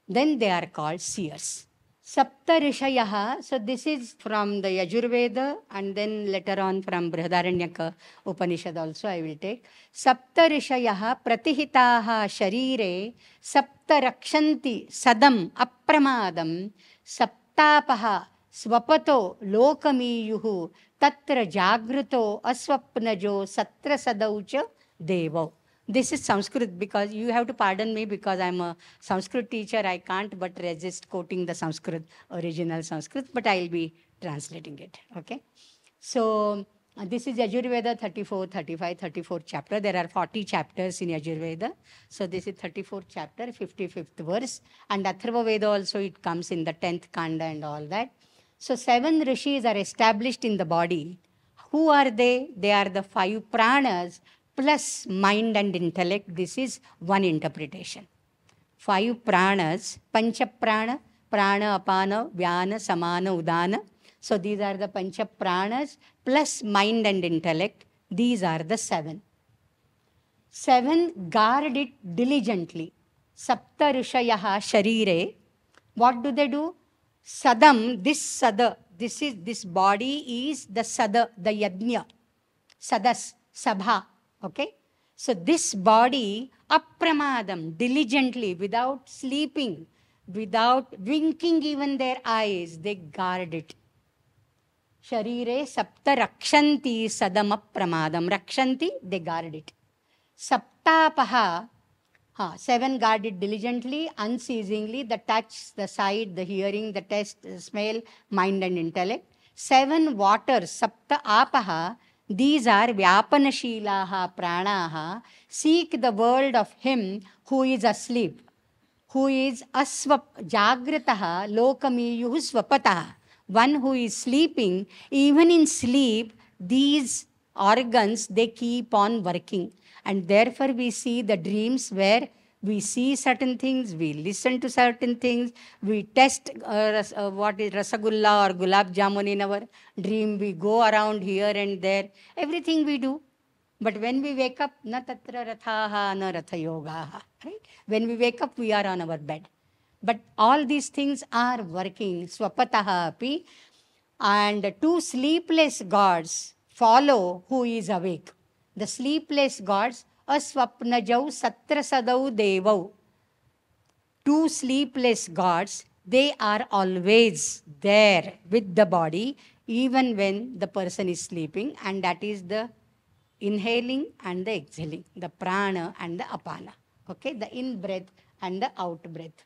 Speaker 1: then they are called seers. Sapta Rishayaha, so this is from the Yajurveda and then later on from Brihadaranyaka Upanishad also I will take. Sapta Rishayaha pratihitaha sharire sapta rakshanti sadam apramadam saptapaha swapato lokamiyuhu tatra jagruto aswapnajo satra sadaucha devo. This is Sanskrit because you have to pardon me because I'm a Sanskrit teacher. I can't but resist quoting the Sanskrit, original Sanskrit, but I'll be translating it. Okay. So this is Yajurveda 34, 35, 34 chapter. There are 40 chapters in Yajurveda. So this is 34th chapter, 55th verse. And Atharva Veda also it comes in the 10th kanda and all that. So 7 rishis are established in the body. Who are they? They are the 5 pranas plus mind and intellect. This is one interpretation. 5 pranas, pancha prana, prana, apana, vyana, samana, udana. So these are the pancha pranas plus mind and intellect. These are the 7. 7 guard it diligently. Sapta rishayaha sharire. What do they do? Sadam, this sada, this body is the sada, the yajna. Sadas, sabha. Okay? So this body, apramadam, diligently, without sleeping, without winking even their eyes, they guard it. Sharire sapta rakshanti sadam apramadam. Rakshanti, they guard it. Saptapaha, 7 guard it diligently, unceasingly, the touch, the sight, the hearing, the taste, the smell, mind and intellect. 7 waters, sapta apaha, these are vyapanashilaha pranaha, seek the world of him who is asleep, who is jagrataha lokamiyuhu swapataha, one who is sleeping. Even in sleep, these organs, they keep on working. And therefore we see the dreams where we see certain things, we listen to certain things, we test what is rasagulla or gulab jamun in our dream, we go around here and there, everything we do. But when we wake up, na tatra rathaha na ratha yogaha, right? When we wake up, we are on our bed. But all these things are working, swapataha api, and 2 sleepless gods follow who is awake. The sleepless gods, aswapnajau satrasadau devau. 2 sleepless gods, they are always there with the body, even when the person is sleeping, and that is the inhaling and the exhaling, the prana and the apana. Okay, the in breath and the out breath.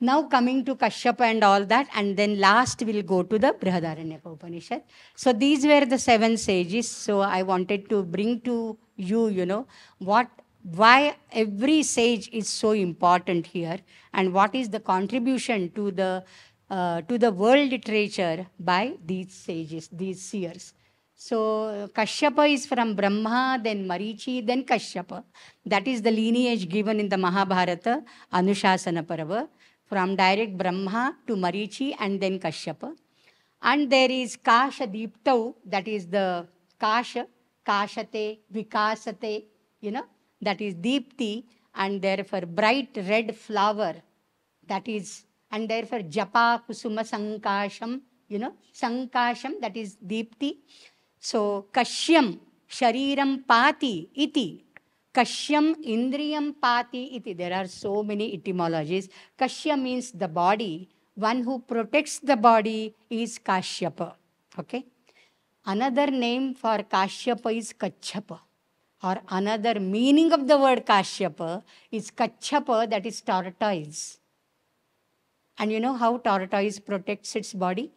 Speaker 1: Now coming to Kashyapa and all that, and then last we'll go to the Brihadaranyaka Upanishad. So these were the 7 sages. So I wanted to bring to you, why every sage is so important here, and what is the contribution to the world literature by these sages, these seers. So Kashyapa is from Brahma, then Marichi, then Kashyapa. That is the lineage given in the Mahabharata, Anushasana Parva. From direct Brahma to Marichi and then Kashyapa. And there is Kasha Deeptau, that is the Kasha, Kashate, Vikasate, that is Deepti, and therefore bright red flower, that is, and therefore Japa Kusuma Sankasham, Sankasham, that is Deepti. So Kashyam, Shariram Pati, Iti. Kashyam Indriyam Pati iti. There are so many etymologies. Kashya means the body. One who protects the body is Kashyapa. Okay. Another name for Kashyapa is Kachyapa. or another meaning of the word Kashyapa is Kachapa, that is tortoise. And you know how tortoise protects its body?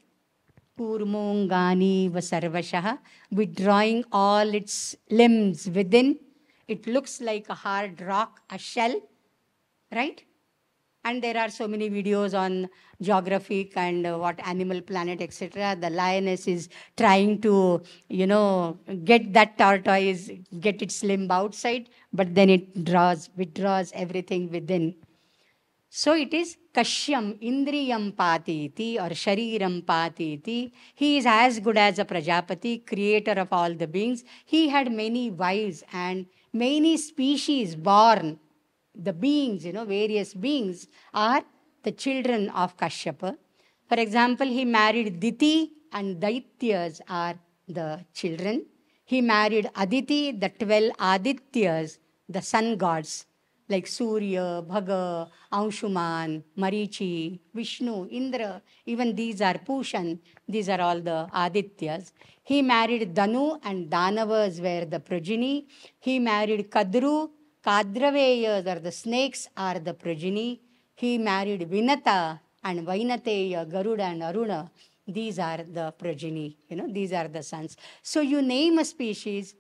Speaker 1: Kurmongani vasarvashaha, withdrawing all its limbs within. It looks like a hard rock, a shell, right? And there are so many videos on geographic and what Animal Planet, etc. The lioness is trying to, get that tortoise, get its limb outside, but then it withdraws everything within. So it is Kashyam Indriyam Patiti or Shariram Patiti. He is as good as a Prajapati, creator of all the beings. He had many wives and many species born. The beings, various beings are the children of Kashyapa. For example, he married Diti and Daityas are the children. He married Aditi, the 12 Adityas, the sun gods, like Surya, Bhaga, Anshuman, Marichi, Vishnu, Indra, even these are Pushan, these are all the Adityas. He married Danu and Danavas were the progeny. He married Kadru, Kadraveyas or the snakes are the progeny. He married Vinata and Vainateya, Garuda and Aruna. These are the progeny, these are the sons. So you name a species,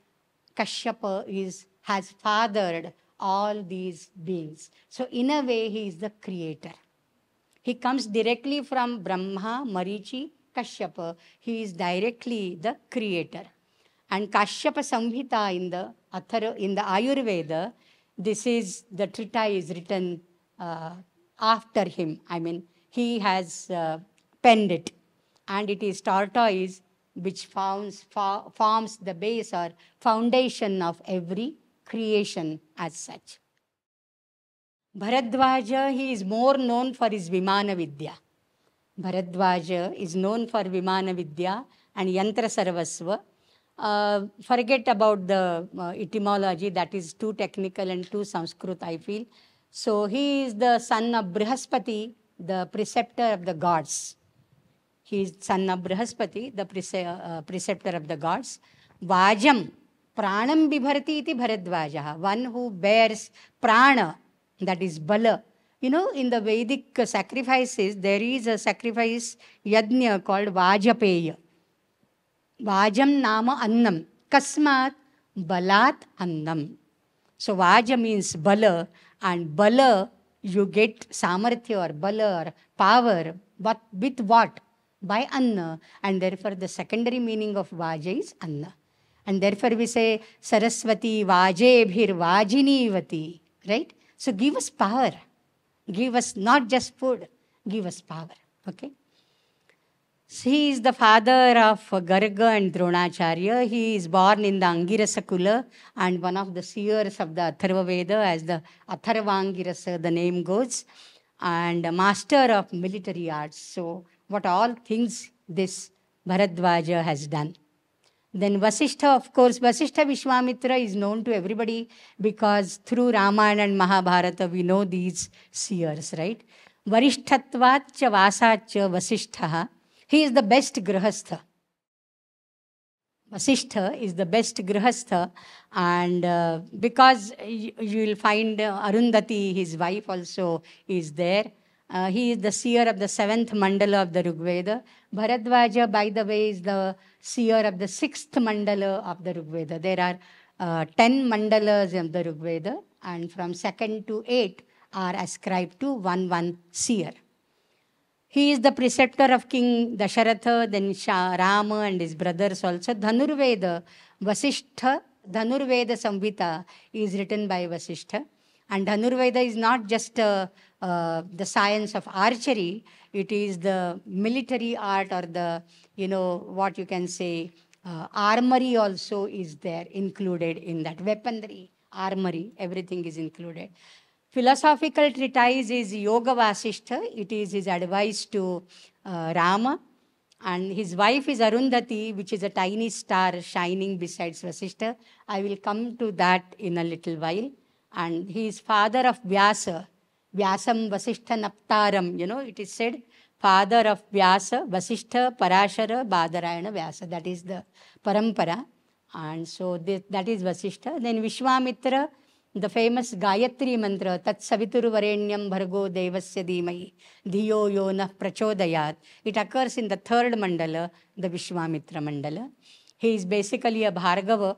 Speaker 1: Kashyapa has fathered all these beings. So in a way, he is the creator. He comes directly from Brahma, Marichi, Kashyapa. He is directly the creator. And Kashyapa Samhita in the Ayurveda, the Trita is written after him. I mean, he has penned it. And it is tortoise which forms the base or foundation of every creation as such. Bharadwaja, he is more known for his Vimana Vidya. Bharadwaja is known for Vimana Vidya and Yantra Sarvasva. Forget about the etymology, that is too technical and too Sanskrit, I feel. So he is the son of Brihaspati, the preceptor of the gods. He is son of Brihaspati, the preceptor of the gods. Vajam, pranam bibharati iti Bharadwajaha, one who bears prana, that is bala. In the Vedic sacrifices, there is a sacrifice yajna called Vajapeya. Vajam nama annam. Kasmat balat annam. So Vaja means bala, and bala you get samarthya or bala or power. But with what? By anna. And therefore the secondary meaning of Vaja is anna. And therefore we say Saraswati Vajebhir Vajinivati. Right? So give us power. Give us not just food, give us power. Okay? So he is the father of Garga and Dronacharya. He is born in the Angirasa Kula and one of the seers of the Atharva Veda, as the Atharvangirasa, the name goes, and a master of military arts. So what all things this Bharadwaja has done. Then Vasishtha, of course, Vasishtha Vishwamitra is known to everybody because through Ramayana and Mahabharata we know these seers, right? Varishtatvatcha Vasacha Vasishtha. He is the best Grihastha. Vasishtha is the best Grihastha, and because you will find Arundhati, his wife also is there. He is the seer of the 7th mandala of the Rigveda. Bharadwaja, by the way, is the seer of the 6th mandala of the Rigveda. There are 10 mandalas of the Rigveda, and from 2nd to 8 are ascribed to one seer. He is the preceptor of King Dasharatha, then Rama and his brothers also. Dhanurveda, Vasishtha, Dhanurveda Samhita is written by Vasishtha. And Dhanurveda is not just the science of archery, it is the military art or the, what you can say, armory also is there included in that. Weaponry, armory, everything is included. Philosophical treatise is Yoga Vasishtha. It is his advice to Rama. And his wife is Arundhati, which is a tiny star shining besides Vasishtha. I will come to that in a little while. And he is father of Vyasa. Vyasam Vasishtha Naptaram. It is said, father of Vyasa, Vasishtha, Parashara, Badarayana, Vyasa. That is the parampara. And so that is Vasishtha. Then Vishwamitra, the famous Gayatri mantra, Tat Savitur Varenyam Bhargo Devasya Dhimai, Dhiyo Yona Prachodayat. It occurs in the third mandala, the Vishwamitra mandala. He is basically a Bhargava,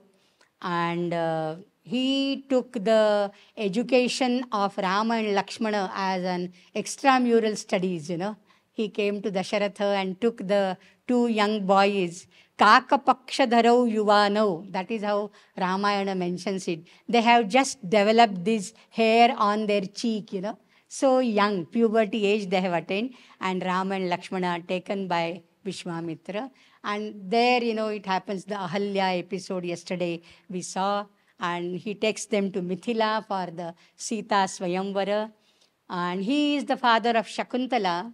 Speaker 1: and he took the education of Rama and Lakshmana as an extramural studies, He came to Dasharatha and took the two young boys, Kakapakshadharau Yuvanau. That is how Ramayana mentions it. They have just developed this hair on their cheek, So young, puberty age they have attained. And Rama and Lakshmana are taken by Vishwamitra. And there, it happens, the Ahalya episode yesterday we saw. And he takes them to Mithila for the Sita Swayamvara. And he is the father of Shakuntala,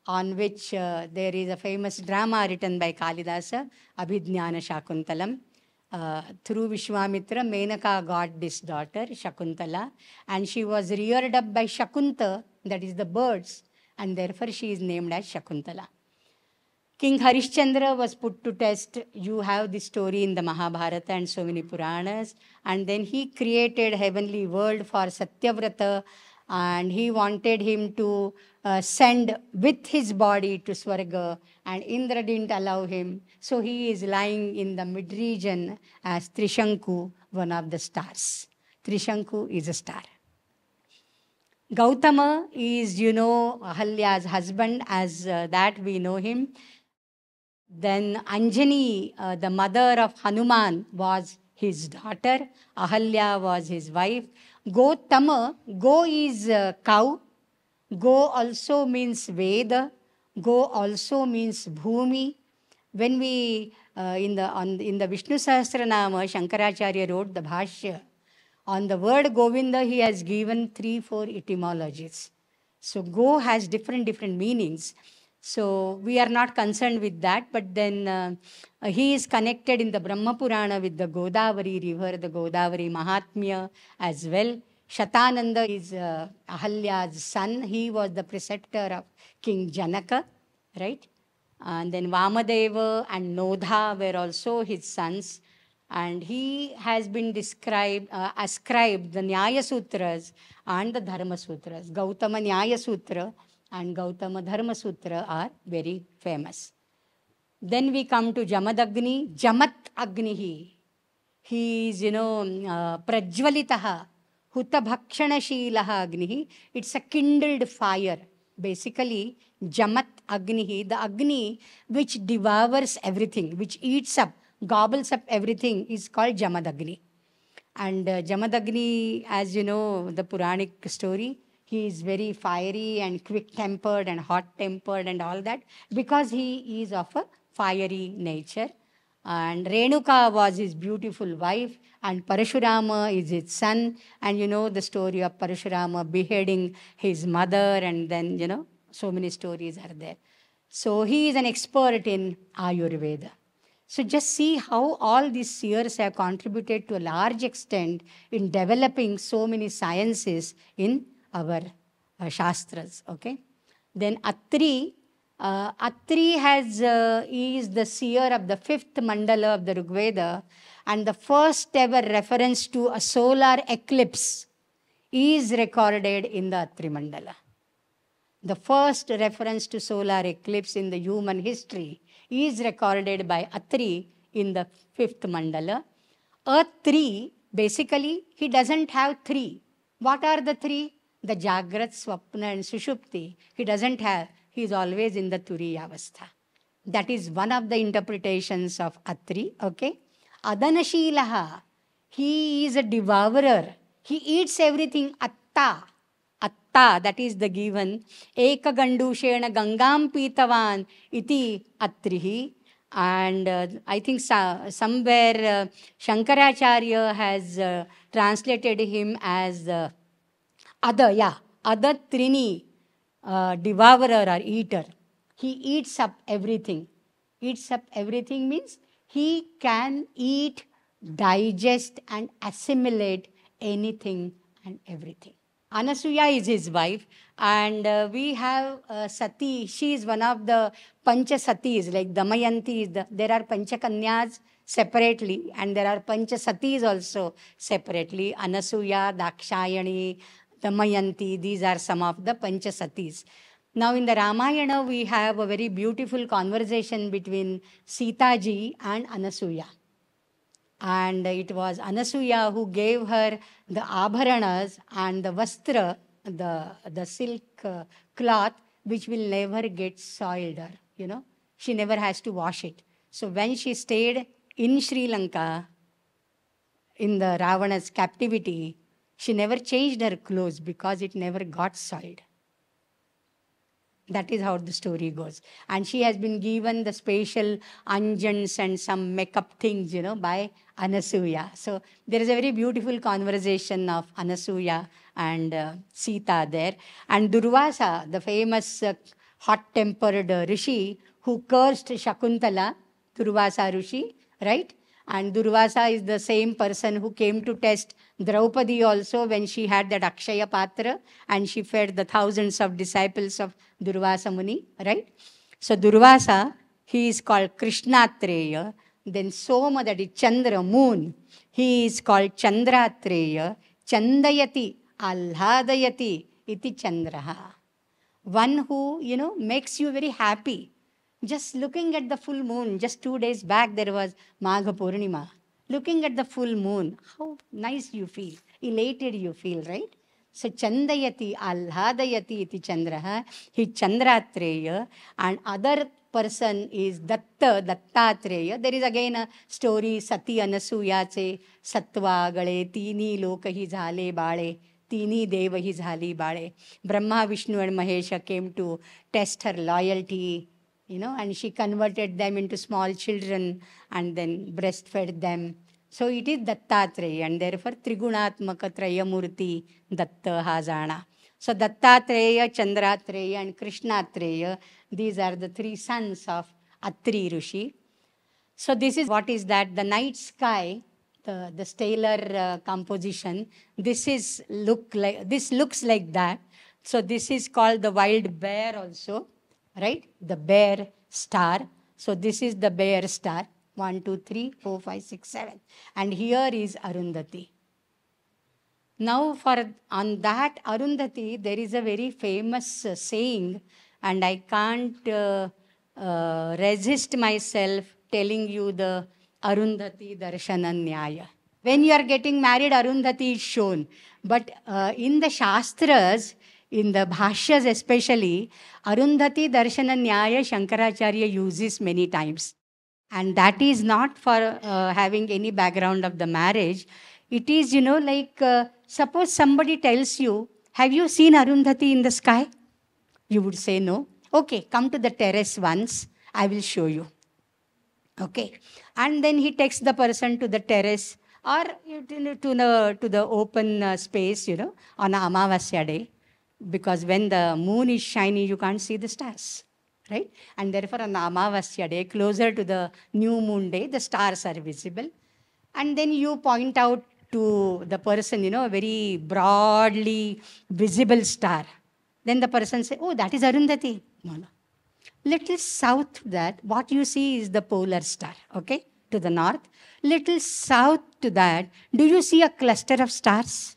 Speaker 1: on which there is a famous drama written by Kalidasa, Abhijnana Shakuntalam. Through Vishwamitra, Menaka got this daughter, Shakuntala, and she was reared up by Shakunta, that is the birds, and therefore she is named as Shakuntala. King Harishchandra was put to test. You have this story in the Mahabharata and so many Puranas. And then he created heavenly world for Satyavrata, and he wanted him to send with his body to Swarga, and Indra didn't allow him. So he is lying in the mid-region as Trishanku, one of the stars. Trishanku is a star. Gautama is, Ahalya's husband, as that we know him. Then Anjani, the mother of Hanuman, was his daughter. Ahalya was his wife. Gotama, Go is cow. Go also means Veda. Go also means Bhumi. When we, in the Vishnu Sahasranama, Shankaracharya wrote the Bhashya. On the word Govinda, he has given 3-4 etymologies. So Go has different meanings. So we are not concerned with that, but then he is connected in the Brahma Purana with the Godavari river, the Godavari Mahatmya as well. Shatananda is Ahalya's son. He was the preceptor of King Janaka, right? And then Vamadeva and Nodha were also his sons. And he has been ascribed the Nyaya Sutras and the Dharma Sutras. Gautama Nyaya Sutra and Gautama Dharma Sutra are very famous. Then we come to Jamadagni, Jamat Agnihi. He is, Prajvalitaha, Hutabhakshanashilaha Agnihi. It's a kindled fire. Basically, Jamat Agnihi, the Agni which devours everything, which eats up, gobbles up everything, is called Jamadagni. And Jamadagni, as you know, the Puranic story, he is very fiery and quick-tempered and hot-tempered and all that because he is of a fiery nature. And Renuka was his beautiful wife, and Parashurama is his son. And you know the story of Parashurama beheading his mother, and then, so many stories are there. So he is an expert in Ayurveda. So just see how all these seers have contributed to a large extent in developing so many sciences in our Shastras, okay? Then Atri is the seer of the 5th mandala of the Rigveda, and the first ever reference to a solar eclipse is recorded in the Atri mandala. The first reference to solar eclipse in the human history is recorded by Atri in the 5th mandala. Atri, basically, he doesn't have 3. What are the 3? The Jagrat, Swapna and Sushupti. He doesn't have. He is always in the Turiya Avastha. That is one of the interpretations of Atri, okay? Adanashilaha. He is a devourer. He eats everything. Atta, that is the given. Eka Gandushena Gangam Pitavan iti Atrihi. And I think somewhere Shankaracharya has translated him as Ada Trini, devourer or eater. He eats up everything. Eats up everything means he can eat, digest and assimilate anything and everything. Anasuya is his wife, and we have Sati. She is one of the Pancha Satis, like Damayanti. There are Pancha Kanyas. separately, and there are Panchasatis also separately. Anasuya, Dakshayani, Damayanti, these are some of the Panchasatis. Now, in the Ramayana, we have a very beautiful conversation between Sita ji and Anasuya. And it was Anasuya who gave her the abharanas and the vastra, the silk cloth, which will never get soiled. She never has to wash it. So when she stayed in Sri Lanka, in the Ravana's captivity, she never changed her clothes because it never got soiled. That is how the story goes. And she has been given the special anjans and some makeup things, by Anasuya. So there is a very beautiful conversation of Anasuya and Sita there. And Durvasa, the famous hot-tempered Rishi who cursed Shakuntala, Durvasa Rishi, right? And Durvasa is the same person who came to test Draupadi also when she had that Akshaya Patra and she fed the thousands of disciples of Durvasa Muni, right? So Durvasa, he is called Krishnatreya. Then Soma, that is Chandra, moon, he is called Chandratreya. Chandayati, Alhadayati, iti Chandraha. One who, makes you very happy. Just looking at the full moon, just 2 days back there was Magha Purnima. Looking at the full moon, how nice you feel, elated you feel, right? So Chandayati, Alhadayati iti Chandraha, he Chandratreya, and other person is Dattatreya. There is again a story, Sati Anasuyache, Satva Gale, Tini Lokahi Jhale Bale, Tini Devahi Jhali Bale. Brahma, Vishnu and Mahesha came to test her loyalty, and she converted them into small children and then breastfed them. So it is Dattatreya, and therefore Trigunatmaka Trayamurti Datta Hazana. So Dattatreya, Chandratreya and Krishnatreya, these are the three sons of Atri Rishi. So this is what is that, the night sky, the stellar composition, this looks like that. So this is called the wild bear also, right? The bear star. So this is the bear star. 1, 2, 3, 4, 5, 6, 7. And here is Arundhati. Now on that Arundhati, there is a very famous saying, and I can't resist myself telling you the Arundhati Darshana Nyaya. When you are getting married, Arundhati is shown. But in the Shastras, in the Bhashyas especially, Arundhati Darshana Nyaya Shankaracharya uses many times. And that is not for having any background of the marriage. It is, suppose somebody tells you, have you seen Arundhati in the sky? You would say no. Okay, come to the terrace once. I will show you. Okay. And then he takes the person to the terrace or to the open space, on a Amavasya day. Because when the moon is shiny, you can't see the stars. Right? And therefore, on the Amavasya day, closer to the new moon day, the stars are visible. And then you point out to the person, a very broadly visible star. Then the person says, oh, that is Arundhati. No. Little south to that, what you see is the polar star, okay, to the north. Little south to that, do you see a cluster of stars?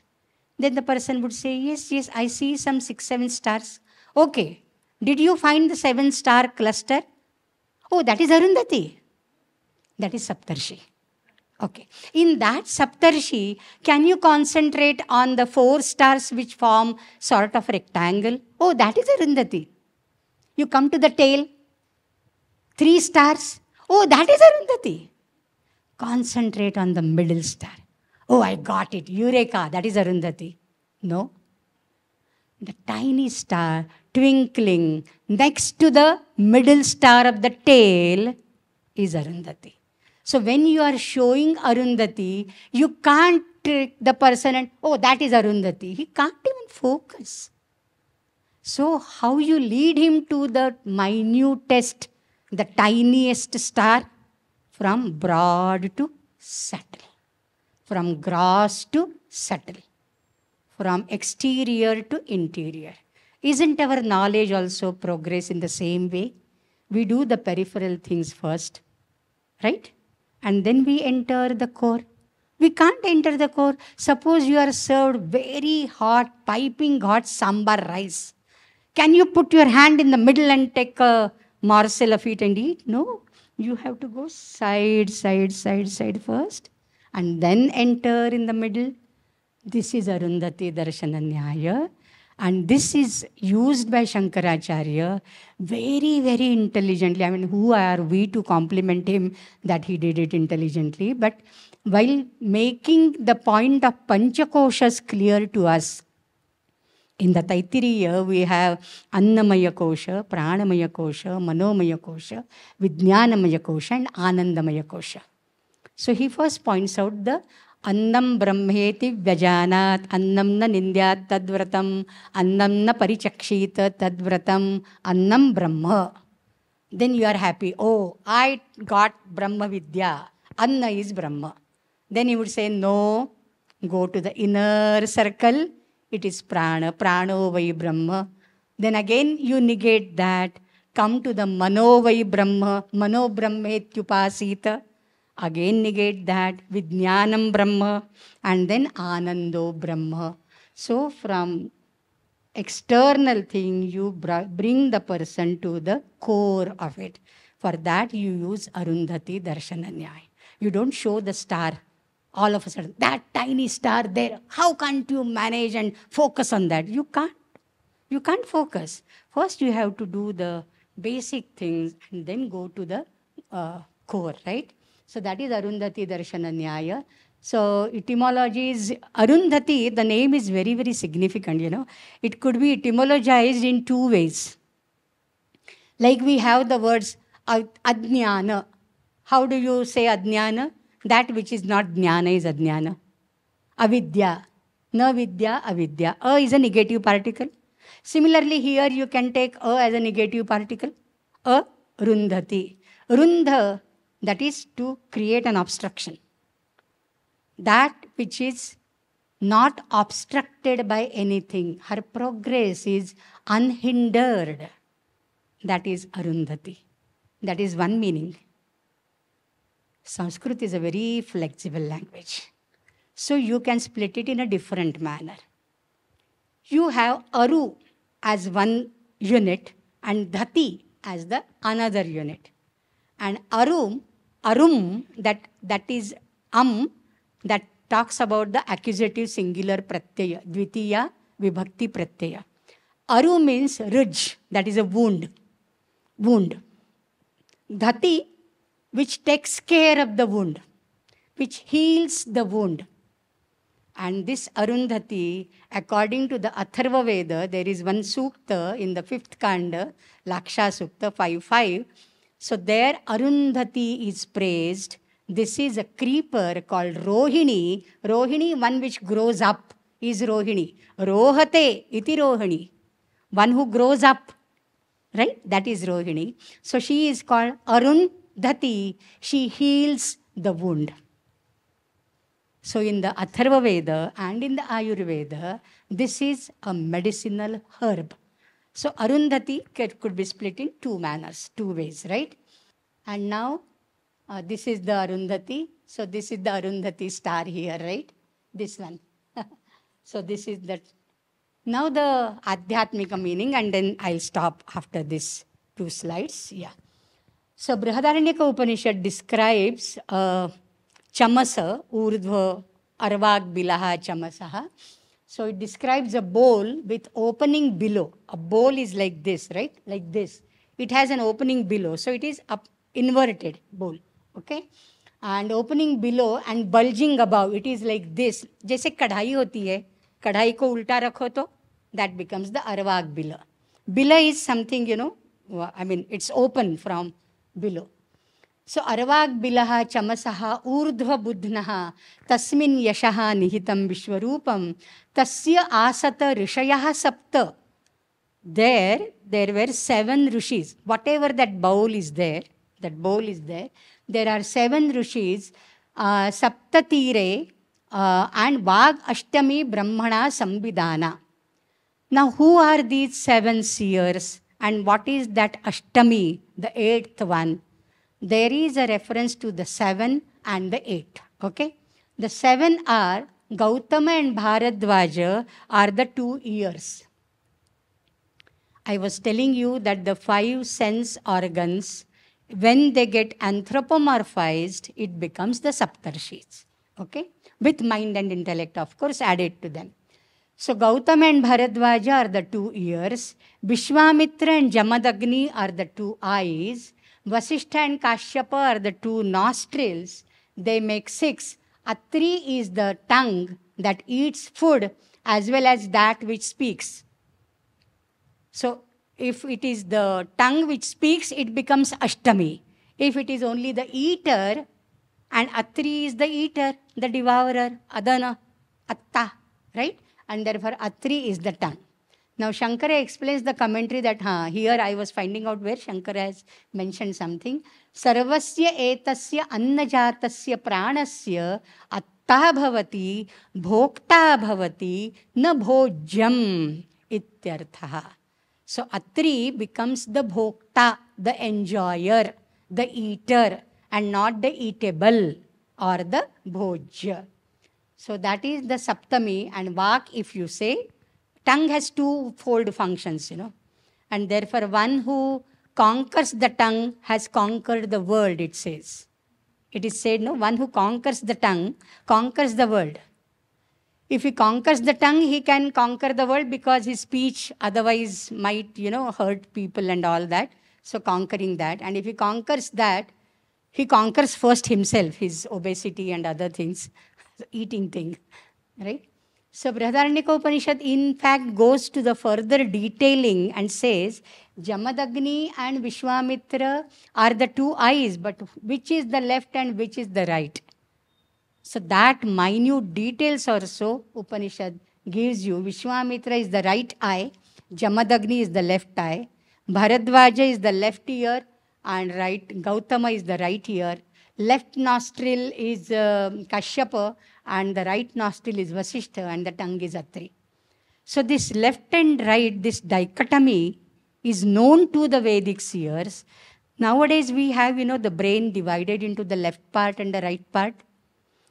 Speaker 1: Then the person would say, yes, I see some 6, 7 stars. Okay. Did you find the 7-star cluster? Oh, that is Arundhati. That is Saptarshi. Okay. In that Saptarshi, can you concentrate on the 4 stars which form sort of rectangle? Oh, that is Arundhati. You come to the tail, 3 stars. Oh, that is Arundhati. Concentrate on the middle star. Oh, I got it. Eureka, that is Arundhati. No. The tiny star twinkling next to the middle star of the tail is Arundhati. So when you are showing Arundhati, you can't trick the person and, oh, that is Arundhati. He can't even focus. So how you lead him to the minutest, the tiniest star? From broad to subtle. From gross to subtle. From exterior to interior. Isn't our knowledge also progress in the same way? We do the peripheral things first, right? and then we enter the core. We can't enter the core. Suppose you are served very hot, piping hot sambar rice. Can you put your hand in the middle and take a morsel of it and eat? No. You have to go side, side, side, side first, and then enter in the middle. This is Arundhati Darshana Nyaya. And this is used by Shankaracharya very, very intelligently. I mean, who are we to compliment him that he did it intelligently? But while making the point of Panchakoshas clear to us, in the Taittiriya, we have Annamaya Kosha, Pranamaya Kosha, Manomaya Kosha, Vijnanamaya Kosha, and Anandamaya Kosha. So he first points out the Annam Brahmeti Vyajanat, Annam na Nindyat Tadvratam, Annam na Parichakshita Tadvratam, Annam Brahma. Then you are happy. Oh, I got Brahma Vidya. Anna is Brahma. Then he would say, no, go to the inner circle. It is Prana. Prano Vai Brahma. Then again you negate that. Come to the Mano Vai Brahma. Mano Brahmetyupasita. Again negate that. Vijnanam Brahma. And then Anando Brahma. So from external thing, you bring the person to the core of it. For that you use Arundhati Darshana Nyaya. You don't show the star. All of a sudden, that tiny star there, how can't you manage and focus on that? You can't. You can't focus. First, you have to do the basic things and then go to the core, right? So that is Arundhati Darshana Nyaya. So etymology is Arundhati, the name is very, very significant, you know. It could be etymologized in two ways. Like we have the words Adnyana. How do you say Adnyana? That which is not Jnana is Adnyana. Avidya. Na Vidya, Avidya. A is a negative particle. Similarly, here you can take A as a negative particle. A, Rundhati. Rundha, that is to create an obstruction. That which is not obstructed by anything. Her progress is unhindered. That is Arundhati. That is one meaning. Sanskrit is a very flexible language. So you can split it in a different manner. You have Aru as one unit and Dhati as the another unit. And Arum, that is that talks about the accusative singular pratyaya, dvitiya vibhakti pratyaya. Aru means ridge, that is a wound. Dhati, which takes care of the wound, which heals the wound. And this Arundhati, according to the Atharva Veda, there is one sukta in the 5th kanda, Laksha Sukta 5.5. So there Arundhati is praised. This is a creeper called Rohini. Rohini, one which grows up, is Rohini. Rohate iti Rohini. One who grows up, right? That is Rohini. So she is called Arundhati. She heals the wound. So in the Atharva Veda and in the Ayurveda, this is a medicinal herb. So Arundhati could be split in two manners, two ways, right? And now this is the Arundhati. So this is the Arundhati star here, right? This one. So this is that. Now the Adhyatmika meaning, and then I'll stop after this 2 slides. Yeah. So Brihadaranyaka Upanishad describes Chamasa, Urdhva, Arvag, Bilaha, Chamasaha. So it describes a bowl with opening below. A bowl is like this, right? Like this. It has an opening below. So it is up, inverted bowl. Okay? And opening below and bulging above. It is like this. जैसे कढ़ाई होती है, कढ़ाई को उल्टा रखो तो that becomes the Arvag Bila. Bila is something, you know, I mean, it's open from below. So Arvag Bilaha Chamasaha Urdhva Buddhnaha Tasmin Yashaha Nihitam Vishwarupam Tasya Asata Rishayaha Sapta. There were 7 rishis. Whatever that bowl is there, there are 7 rishis, Saptatire and Vag Ashtami Brahmana Sambidana. Now who are these 7 seers and what is that Ashtami, the 8th one? There is a reference to the 7 and the 8. Okay? The 7 are Gautama and Bharadwaja are the 2 ears. I was telling you that the 5 sense organs, when they get anthropomorphized, it becomes the Saptarshis. Okay? With mind and intellect, of course, added to them. So Gautama and Bharadwaja are the 2 ears. Vishwamitra and Jamadagni are the 2 eyes. Vasishtha and Kashyapa are the 2 nostrils. They make 6. Atri is the tongue that eats food as well as that which speaks. So if it is the tongue which speaks, it becomes Ashtami. If it is only the eater, and Atri is the eater, the devourer, Adana, Atta, right? And therefore Atri is the tongue. Now Shankara explains the commentary that here I was finding out where Shankara has mentioned something. Sarvasya etasya annajatasya pranasya atta bhavati bhokta bhavati na bhojyam ityarthaha. So Atri becomes the bhokta, the enjoyer, the eater, and not the eatable or the bhojya. So that is the Saptami. And Vak, if you say, tongue has 2-fold functions, And therefore one who conquers the tongue has conquered the world, it says. It is said, no, one who conquers the tongue conquers the world. If he conquers the tongue, he can conquer the world because his speech otherwise might, hurt people and all that. So conquering that. And if he conquers that, he conquers first himself, his obesity and other things, eating thing, right? So Brihadaranyaka Upanishad in fact goes to the further detailing and says, Jamadagni and Vishwamitra are the 2 eyes, but which is the left and which is the right? So that minute details also Upanishad gives you. Vishwamitra is the right eye, Jamadagni is the left eye, Bharadwaja is the left ear, and right Gautama is the right ear. Left nostril is Kashyapa, and the right nostril is Vasishtha, and the tongue is Atri. So this left and right, this dichotomy is known to the Vedic seers. Nowadays we have, the brain divided into the left part and the right part.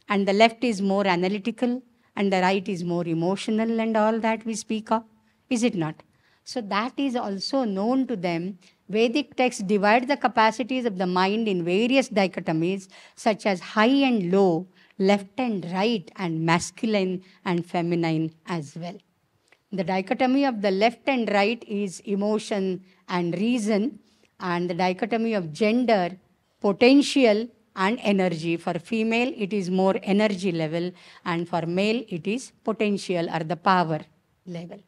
Speaker 1: And the left is more analytical, and the right is more emotional, and all that we speak of. Is it not? So that is also known to them. Vedic texts divide the capacities of the mind in various dichotomies, such as high and low, left and right, and masculine and feminine as well. The dichotomy of the left and right is emotion and reason, and the dichotomy of gender, potential and energy. For female, it is more energy level, and for male, it is potential or the power level.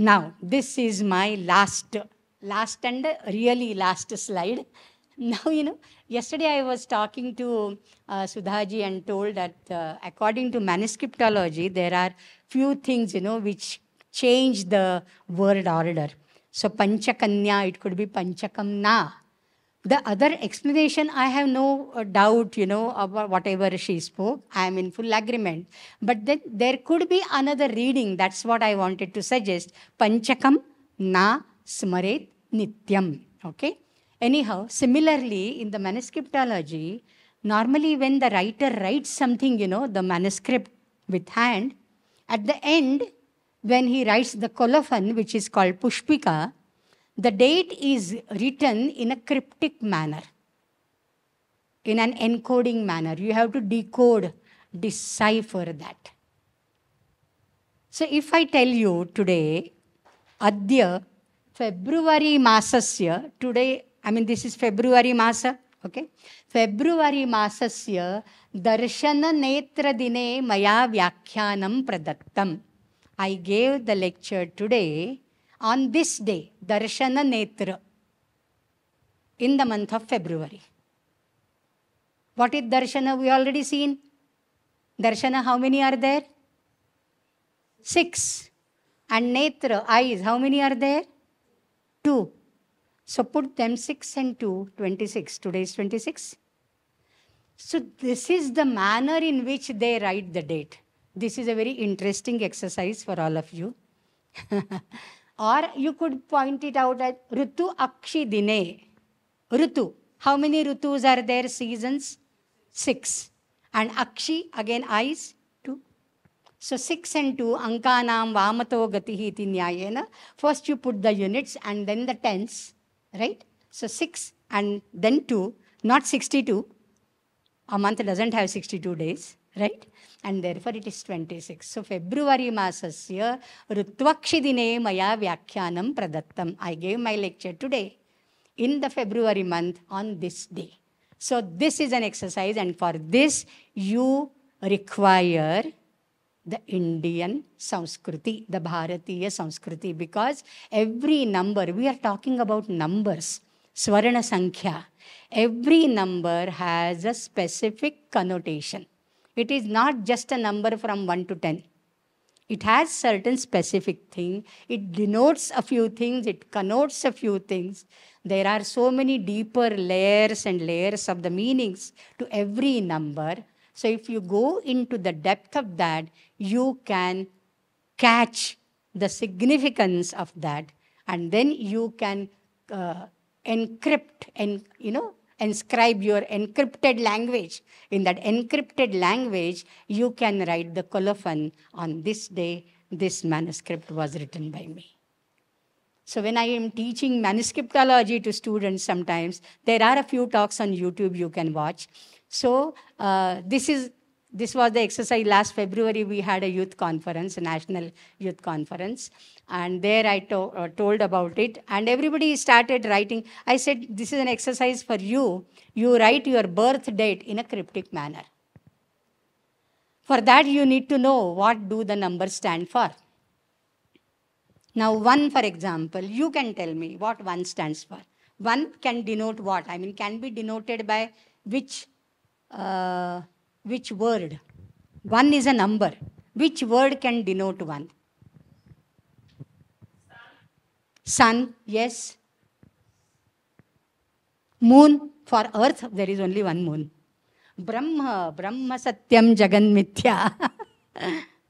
Speaker 1: Now, this is my last and really last slide. Now, yesterday I was talking to Sudhaji and told that according to manuscriptology, there are few things, which change the word order. So, Panchakanya, it could be Panchakamna. The other explanation, I have no doubt, about whatever she spoke. I am in full agreement. But then there could be another reading. That's what I wanted to suggest. Panchakam na smaret nityam. Okay? Anyhow, similarly, in the manuscriptology, normally when the writer writes something, the manuscript with hand, at the end, when he writes the colophon, which is called Pushpika, the date is written in a cryptic manner, in an encoding manner. You have to decipher that. So if I tell you today, Adya, February Masasya, today, this is February Masa, okay? February Masasya, Darshana Netra Dine Maya Vyakhyanam Pradattam. I gave the lecture today on this day, Darshana Netra, in the month of February. What is Darshana? We already seen. Darshana, how many are there? 6. And Netra, eyes, how many are there? 2. So put them 6 and 2, 26. Today is 26. So this is the manner in which they write the date. This is a very interesting exercise for all of you. Or you could point it out as Rutu Akshi Dine. Rutu. How many Rutus are there, seasons? 6. And Akshi, again, eyes, 2. So 6 and 2, Ankanam Vamato Gatihi iti Nyayena. First you put the units and then the tens, right? So 6 and then 2, not 62. A month doesn't have 62 days, right? And therefore it is 26. So February masasya Rutvakshidine maya vyakhyanam pradattam. I gave my lecture today in the February month on this day. So this is an exercise, and for this you require the Indian Sanskriti, the Bharatiya Sanskriti, because every number, we are talking about numbers, Swarana Sankhya. Every number has a specific connotation. It is not just a number from 1 to 10. It has certain specific thing. It denotes a few things. It connotes a few things. There are so many deeper layers and layers of the meanings to every number. So if you go into the depth of that, you can catch the significance of that, and then you can encrypt and, inscribe your encrypted language. In that encrypted language, you can write the colophon. On this day, this manuscript was written by me. So when I am teaching manuscriptology to students sometimes, there are a few talks on YouTube you can watch. So this was the exercise. Last February, we had a youth conference, a national youth conference. And there I told about it. And everybody started writing. I said, this is an exercise for you. You write your birth date in a cryptic manner. For that, you need to know what do the numbers stand for. Now, 1, for example, you can tell me what 1 stands for. 1 can denote what? I mean, can be denoted by which word? 1 is a number. Which word can denote 1? Sun, yes. Moon, for earth, there is only 1 moon. Brahma Satyam Jagan Mithya.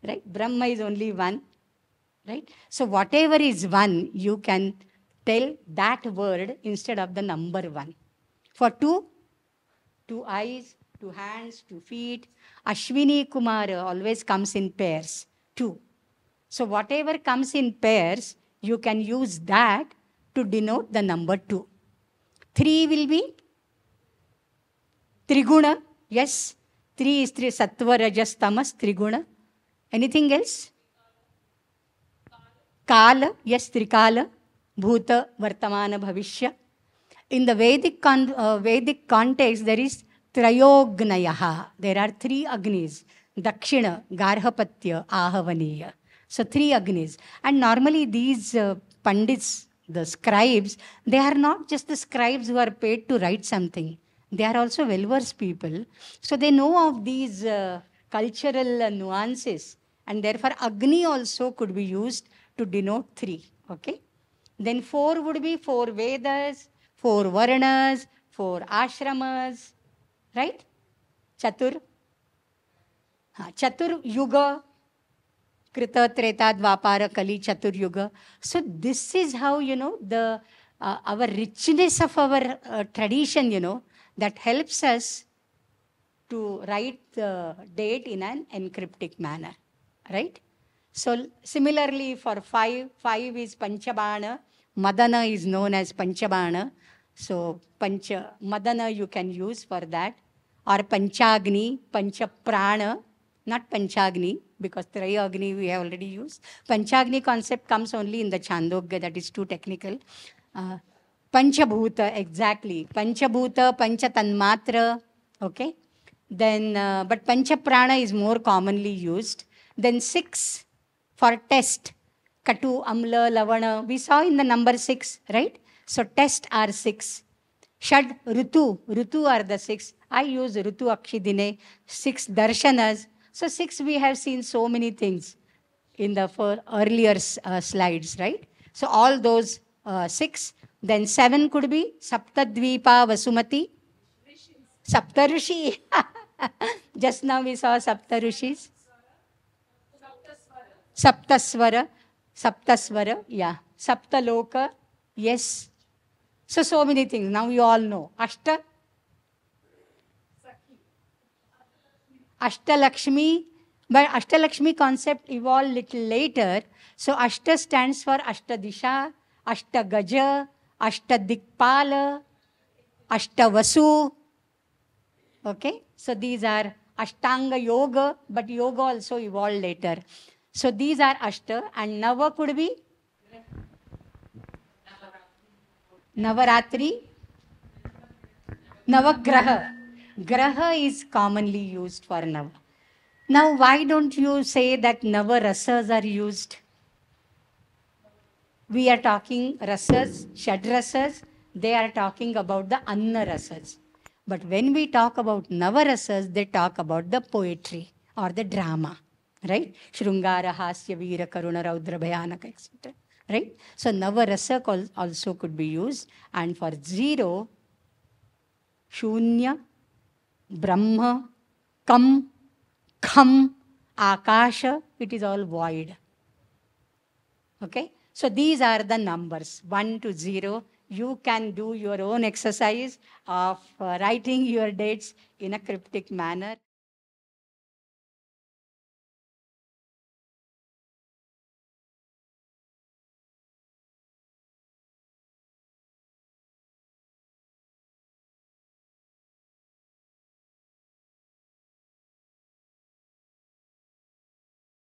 Speaker 1: Right? Brahma is only 1. Right? So whatever is 1, you can tell that word instead of the number 1. For 2 eyes, 2 hands, 2 feet. Ashwini Kumar always comes in pairs, 2. So whatever comes in pairs, you can use that to denote the number 2. 3 will be Triguna. Yes, 3 is 3, Sattva, Rajas, Tamas, Triguna. Anything else? Kala, yes, Trikala, Bhuta, Vartamana, Bhavishya. In the Vedic context, there is Trayognayaha. There are 3 Agnis, Dakshina, Garhapatya, Ahavaniya. So 3 Agnis. And normally these Pandits, the scribes, they are not just the scribes who are paid to write something. They are also well-versed people. So they know of these cultural nuances. And therefore, Agni also could be used to denote 3. Okay? Then 4 would be 4 Vedas, 4 Varnas, 4 Ashramas. Right? Chatur. Chatur Yuga. Krita, Treta, Dvapara, Kali, Chatur Yuga. So this is how, the our richness of our tradition, that helps us to write the date in an encryptic manner. Right? So similarly for 5 is Panchabana. Madana is known as Panchabana. So Madana you can use for that. Or Panchagni, Panchaprana, not Panchagni, because Trayagni we have already used. Panchagni concept comes only in the Chandogya, that is too technical. Panchabhuta, exactly. Panchabhuta, Panchatanmatra, okay. Then, but Panchaprana is more commonly used. Then 6 for test. Katu, Amla, Lavana. We saw in the number 6, right? So test are 6. Shad, Rutu are the 6. I use Rutu Akshidine, 6 darshanas. So 6 we have seen so many things in the earlier slides, right? So all those 6. Then 7 could be Saptadvipa Vasumati. Saptarushi. Just now we saw Saptarushis. Saptaswara, yeah. Saptaloka, yes. So many things. Now you all know. Ashtalakshmi, but Ashtalakshmi concept evolved little later. So Ashta stands for Ashtadisha, Ashtagaja, Ashtadikpala, Ashtavasu. Okay, so these are Ashtanga Yoga, but Yoga also evolved later. So these are Ashta, and Nava could be Navaratri, Navagraha. Graha is commonly used for Nava. Now, why don't you say that Nava rasas are used? We are talking rasas, Shad rasas. They are talking about the Anna rasas. But when we talk about Nava rasas, they talk about the poetry or the drama, right? Shrungara, Hasya, Veera, Karuna, Raudra, Bhayanaka, etc. Right? So Nava rasa also could be used. And for zero, Shunya, Brahma, Kam, Kham, Akasha, it is all void. Okay? So these are the numbers 1 to 0. You can do your own exercise of writing your dates in a cryptic manner.